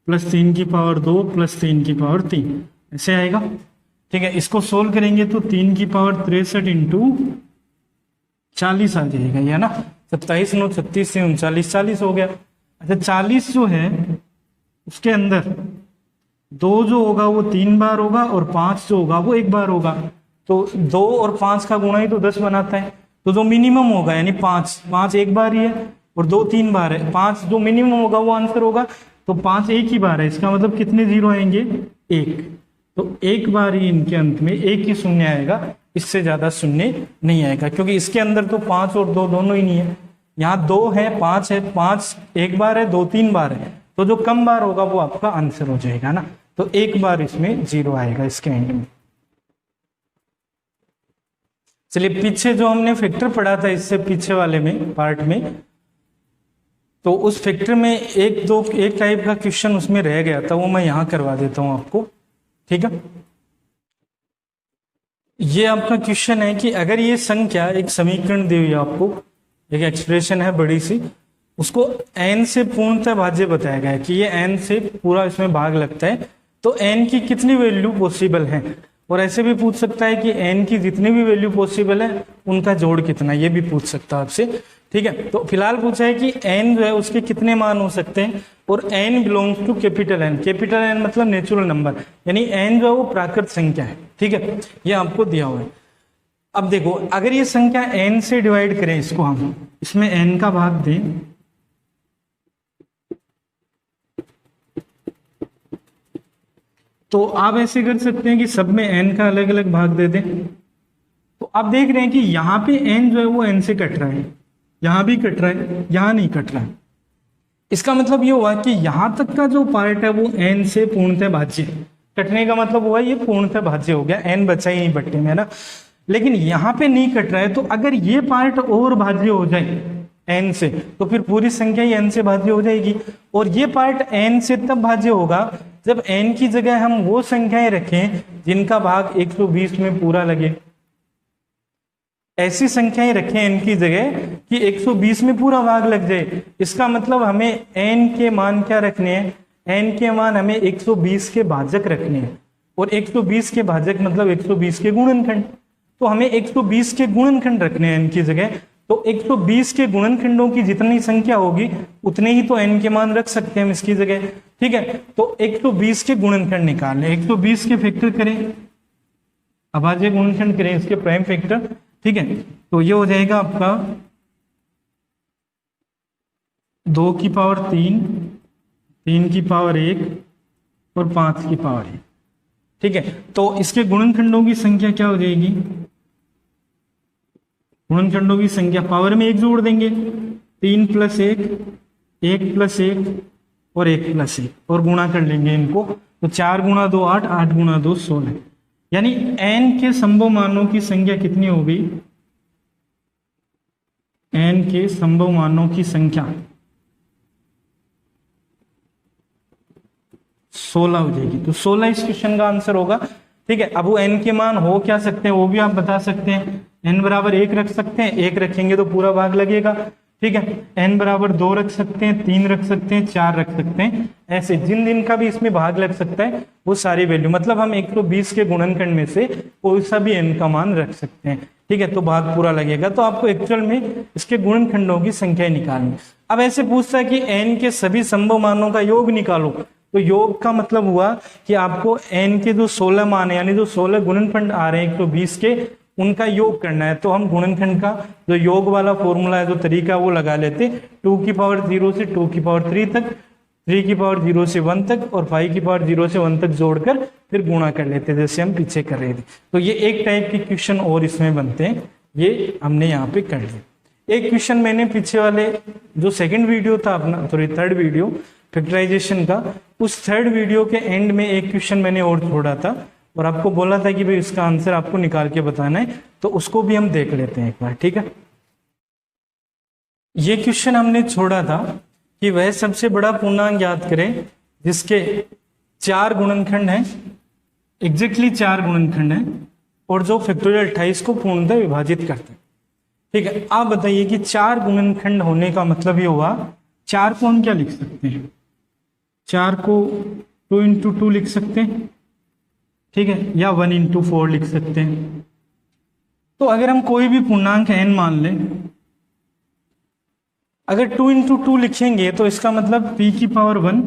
+ 3 की पावर 2 + 3 की पावर 3, ऐसे आएगा, ठीक है। इसको सोल्व करेंगे तो 3 की पावर 63 × 40 आ जाएगा, ये ना 27 9 36 से 39, 40 हो गया। अच्छा 40 जो है उसके अंदर 2 जो होगा वो 3 बार होगा और 5 जो होगा वो 1 बार होगा, तो 2 और 5 का गुणा ही तो 10 बनाता है, तो जो मिनिमम होगा यानी 5 एक बार ही है और 2 3 बार है, 5 जो मिनिमम होगा वो आंसर होगा, तो 5 एक ही बार है, इसका मतलब कितने जीरो आएंगे, 1, तो एक बार ही इनके अंत में 1 ही शून्य आएगा, इससे ज्यादा शून्य नहीं आएगा, क्योंकि इसके अंदर तो 5 और 2 दोनों ही नहीं है, यहाँ 2 है 5 है, 5 एक बार है 2 3 बार है, तो जो कम बार होगा वो आपका आंसर हो जाएगा ना, तो एक बार इसमें जीरो आएगा इसके एंड में। चलिए पीछे जो हमने फैक्टर पढ़ा था इससे पीछे वाले में पार्ट में, तो उस फैक्टर में एक टाइप का क्वेश्चन उसमें रह गया था, वो मैं यहाँ करवा देता हूँ आपको, ठीक है। ये आपका क्वेश्चन है कि अगर ये संख्या, एक समीकरण दी हुई है आपको, एक एक्सप्रेशन है बड़ी सी, उसको n से पूर्णतः भाज्य बताया गया है कि ये n से पूरा इसमें भाग लगता है, तो n की कितनी वैल्यू पॉसिबल है, और ऐसे भी पूछ सकता है कि n की जितनी भी वैल्यू पॉसिबल है उनका जोड़ कितना, ये भी पूछ सकता है आपसे, ठीक है। तो फिलहाल पूछा है कि n जो है उसके कितने मान हो सकते हैं, और n belongs to capital N, capital N मतलब नेचुरल नंबर, यानी n जो है वो प्राकृत संख्या है, ठीक है, ये आपको दिया हुआ है। अब देखो अगर ये संख्या n से डिवाइड करें, इसको हम इसमें n का भाग दें, तो आप ऐसे कर सकते हैं कि सब में n का अलग अलग भाग दे दें, तो आप देख रहे हैं कि यहाँ पे n जो है वो n से कट रहा है, यहाँ भी कट रहा है, यहाँ नहीं कट रहा है। इसका मतलब ये हुआ कि यहाँ तक का जो पार्ट है वो n से पूर्णतः भाज्य, कटने का मतलब हुआ ये पूर्णतः भाज्य हो गया, n बचा ही नहीं बट्टे में, है ना। लेकिन यहाँ पे नहीं कट रहा है, तो अगर ये पार्ट और भाज्य हो जाए n से, तो फिर पूरी संख्या ही n से भाज्य हो जाएगी, और ये पार्ट n से तब भाज्य होगा जब n की जगह हम वो संख्याएं रखें जिनका भाग 120 में पूरा लगे। ऐसी संख्याएं रखें n की जगह कि 120 में पूरा भाग लग जाए। इसका मतलब हमें n के मान क्या रखने हैं, n के मान हमें 120 के भाजक रखने हैं, और 120 के भाजक मतलब 120 के गुणनखंड। तो हमें 120 के गुणनखंड रखने हैं n की जगह। तो 120 के गुणनखंडों की जितनी संख्या होगी उतने ही तो n के मान रख सकते हैं हम इसकी जगह। ठीक है, तो 120 के गुणनखंड निकालने, 120 के फैक्टर करें, अभाज्य गुणनखंड करें इसके प्राइम फैक्टर। ठीक है, तो ये हो जाएगा आपका 2 की पावर 3, 3 की पावर 1 और 5 की पावर 1। ठीक है, तो इसके गुणनखंडों की संख्या क्या हो जाएगी, गुणनखंडों की संख्या पावर में 1 जोड़ देंगे, 3 + 1, 1 + 1 और 1 + 1 और गुणा कर लेंगे इनको। तो 4 × 2 8, 8 × 2 16, यानी n के संभव मानों की संख्या कितनी हो गई, n के संभव मानों की संख्या 16 हो जाएगी। तो 16 इस क्वेश्चन का आंसर होगा। ठीक है, अब वो n के मान हो क्या सकते हैं वो भी आप बता सकते हैं। n बराबर 1 रख सकते हैं, 1 रखेंगे तो पूरा भाग लगेगा। ठीक है, n बराबर 2 रख सकते हैं, 3 रख सकते हैं, 4 रख सकते हैं। ऐसे जिन जिन का भी इसमें भाग लग सकता है वो सारी वैल्यू, मतलब हम 120 के गुणनखंड में से कोई सा भी n का मान रख सकते हैं। ठीक है, तो भाग पूरा लगेगा। तो आपको एक्चुअल में इसके गुणनखंडों की संख्या निकालनी। अब ऐसे पूछता है कि n के सभी संभव मानों का योग निकालो। तो योग का मतलब हुआ कि आपको n के जो 16 मान है, यानी जो 16 गुणनखंड आ रहे हैं 120 के, उनका योग करना है। तो हम गुणनखंड का जो योग वाला फॉर्मूला है, जो तरीका वो लगा लेते, 2 की पावर 0 से 2 की पावर 3 तक, 3 की पावर 0 से 1 तक और 5 की पावर 0 से 1 तक जोड़कर फिर गुणा कर लेते, जैसे हम पीछे कर रहे थे। तो ये एक टाइप के क्वेश्चन और इसमें बनते हैं, ये हमने यहाँ पे कर लिया। एक क्वेश्चन मैंने पीछे वाले जो सेकंड वीडियो था अपना, सॉरी थर्ड वीडियो फैक्टराइजेशन का, उस थर्ड वीडियो के एंड में एक क्वेश्चन मैंने और छोड़ा था और आपको बोला था कि भाई इसका आंसर आपको निकाल के बताना है। तो उसको भी हम देख लेते हैं एक बार। ठीक है, ये क्वेश्चन हमने छोड़ा था कि वह सबसे बड़ा पूर्णांक याद करें जिसके 4 गुणनखंड हैं, एग्जैक्टली 4 गुणनखंड हैं, और जो फैक्टोरियल 28 को पूर्णतः विभाजित करते हैं। ठीक है, आप बताइए कि 4 गुणनखंड होने का मतलब ये हुआ, 4 को हम क्या लिख सकते हैं, 4 को 2 × 2 लिख सकते हैं। ठीक है, या 1 × 4 लिख सकते हैं। तो अगर हम कोई भी पूर्णांक n मान लें, अगर 2 × 2 लिखेंगे तो इसका मतलब p की पावर 1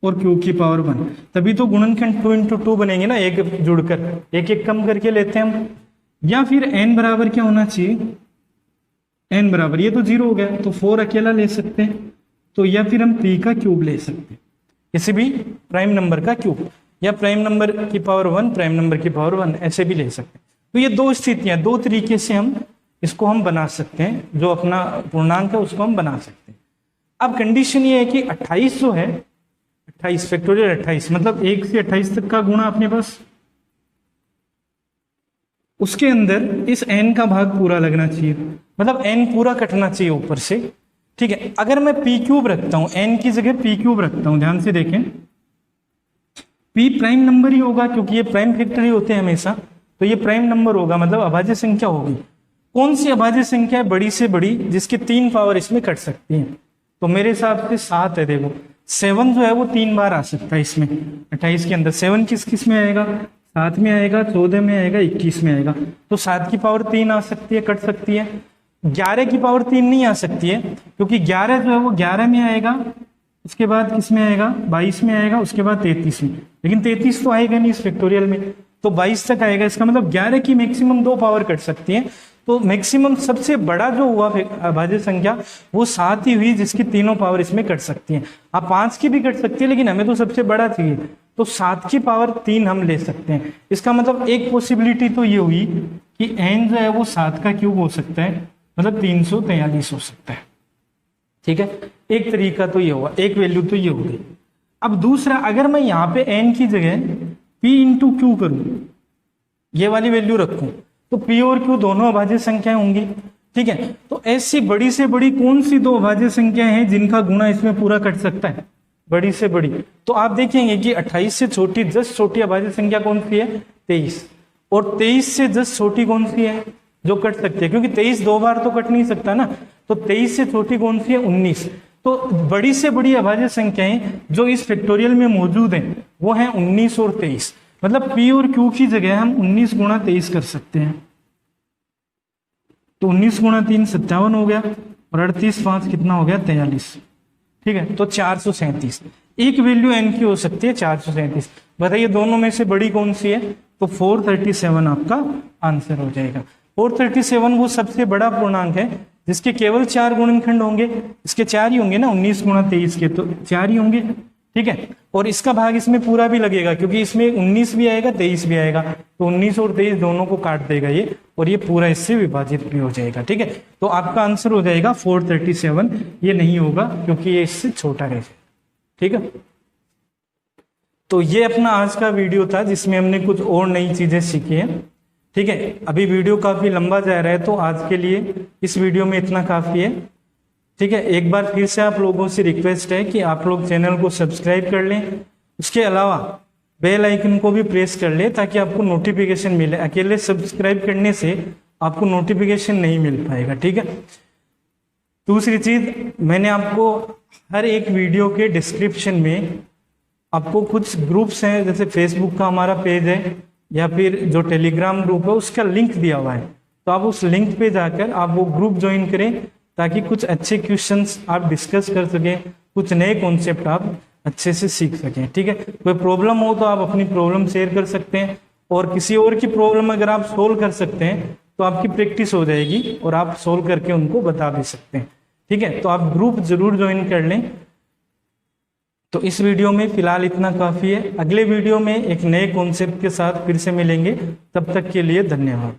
और q की पावर 1, तभी तो गुणनखंड 2 × 2 बनेंगे ना, एक जुड़कर, एक एक कम करके लेते हैं हम। या फिर n बराबर क्या होना चाहिए, n बराबर, ये तो 0 हो गया तो 4 अकेला ले सकते हैं। तो या फिर हम p का क्यूब ले सकते हैं, किसी भी प्राइम नंबर का क्यूब, या प्राइम नंबर की पावर 1 प्राइम नंबर की पावर 1, ऐसे भी ले सकते हैं। तो ये 2 स्थितियां, 2 तरीके से हम इसको हम बना सकते हैं, जो अपना पूर्णांक है उसको हम बना सकते हैं। अब कंडीशन ये है कि 28 जो है, 28 फैक्टोरियल 28 मतलब 1 से 28 तक का गुणा अपने पास, उसके अंदर इस n का भाग पूरा लगना चाहिए, मतलब n पूरा कटना चाहिए ऊपर से। ठीक है, अगर मैं p क्यूब रखता हूं, n की जगह p क्यूब रखता हूं, ध्यान से देखें, p प्राइम नंबर ही होगा क्योंकि ये प्राइम फैक्टर ही होते हैं हमेशा, तो ये प्राइम नंबर होगा, मतलब अभाज्य संख्या होगी। कौन सी अभाज्य संख्या है बड़ी से बड़ी जिसकी 3 पावर इसमें कट सकती है? तो मेरे हिसाब से 7 है। देखो 7 जो है वो 3 बार आ सकता है इसमें, 28 के अंदर 7 किस किस में आएगा, 7 में आएगा, 14 में आएगा, 21 में आएगा। तो 7 की पावर 3 आ सकती है, कट सकती है। 11 की पावर 3 नहीं आ सकती है क्योंकि 11 जो है वो 11 में आएगा, उसके बाद किस में आएगा, 22 में आएगा, उसके बाद 33 में, लेकिन 33 तो आएगा नहीं इस फैक्टोरियल में, तो 22 तक आएगा। इसका मतलब 11 की मैक्सिमम 2 पावर कट सकती है। तो मैक्सिमम सबसे बड़ा जो हुआ अभाज्य संख्या वो 7 ही हुई जिसकी तीनों पावर इसमें कट सकती है। आप 5 की भी कट सकती है, लेकिन हमें तो सबसे बड़ा चाहिए, तो 7 की पावर 3 हम ले सकते हैं। इसका मतलब एक पॉसिबिलिटी तो ये हुई कि n जो है वो 7 का क्यूब हो सकता है, मतलब 343 हो सकता है। ठीक है, एक तरीका तो ये हुआ, एक वैल्यू तो ये हो गई। अब दूसरा, अगर मैं यहाँ पे n की जगह p × q करूं, ये वाली वैल्यू रखूं, तो p और q दोनों अभाज्य संख्याएं होंगी। ठीक है, तो ऐसी बड़ी से बड़ी कौन सी 2 अभाज्य संख्याएं हैं जिनका गुणा इसमें पूरा कट सकता है? बड़ी से बड़ी, तो आप देखेंगे कि 28 से छोटी 10 छोटी अभाज्य संख्या कौन सी है? 23, और 23 से 10 छोटी कौन सी है? जो कट सकती है, क्योंकि 23 दो बार तो कट नहीं सकता ना, तो 23 से छोटी कौन सी है, 19। तो बड़ी से बड़ी अभाज्य संख्याएं जो इस फैक्टोरियल में मौजूद हैं वो हैं 19 और 23। मतलब P और Q की जगह हम 19 गुणा 23 कर सकते हैं। तो 19 गुणा 3 57 हो गया, और 38 5 कितना हो गया, 43। ठीक है, तो 437 एक वैल्यू n की हो सकती है 437। बताइए दोनों में से बड़ी कौन सी है, तो 437 आपका आंसर हो जाएगा। 437 वो सबसे बड़ा पूर्णांक है जिसके केवल 4 गुणनखंड होंगे, इसके 4 ही होंगे ना, 19 गुणा 23 के तो 4 ही होंगे। ठीक है, और इसका भाग इसमें पूरा भी लगेगा क्योंकि इसमें 19 भी आएगा 23 भी आएगा, तो 19 और 23 दोनों को काट देगा ये, और ये पूरा इससे विभाजित भी हो जाएगा। ठीक है, तो आपका आंसर हो जाएगा 437, ये नहीं होगा क्योंकि ये इससे छोटा रहेगा। ठीक है, तो ये अपना आज का वीडियो था जिसमें हमने कुछ और नई चीजें सीखी हैं। ठीक है, अभी वीडियो काफी लंबा जा रहा है तो आज के लिए इस वीडियो में इतना काफी है। ठीक है, एक बार फिर से आप लोगों से रिक्वेस्ट है कि आप लोग चैनल को सब्सक्राइब कर लें, उसके अलावा बेल आइकन को भी प्रेस कर लें ताकि आपको नोटिफिकेशन मिले। अकेले सब्सक्राइब करने से आपको नोटिफिकेशन नहीं मिल पाएगा। ठीक है, दूसरी चीज, मैंने आपको हर एक वीडियो के डिस्क्रिप्शन में आपको कुछ ग्रुप्स हैं, जैसे फेसबुक का हमारा पेज है या फिर जो टेलीग्राम ग्रुप है उसका लिंक दिया हुआ है, तो आप उस लिंक पे जाकर आप वो ग्रुप ज्वाइन करें ताकि कुछ अच्छे क्वेश्चंस आप डिस्कस कर सकें, कुछ नए कॉन्सेप्ट आप अच्छे से सीख सकें। ठीक है, कोई प्रॉब्लम हो तो आप अपनी प्रॉब्लम शेयर कर सकते हैं, और किसी और की प्रॉब्लम अगर आप सोल्व कर सकते हैं तो आपकी प्रैक्टिस हो जाएगी और आप सोल्व करके उनको बता भी सकते हैं। ठीक है, तो आप ग्रुप जरूर ज्वाइन कर लें। तो इस वीडियो में फिलहाल इतना काफी है, अगले वीडियो में एक नए कॉन्सेप्ट के साथ फिर से मिलेंगे, तब तक के लिए धन्यवाद।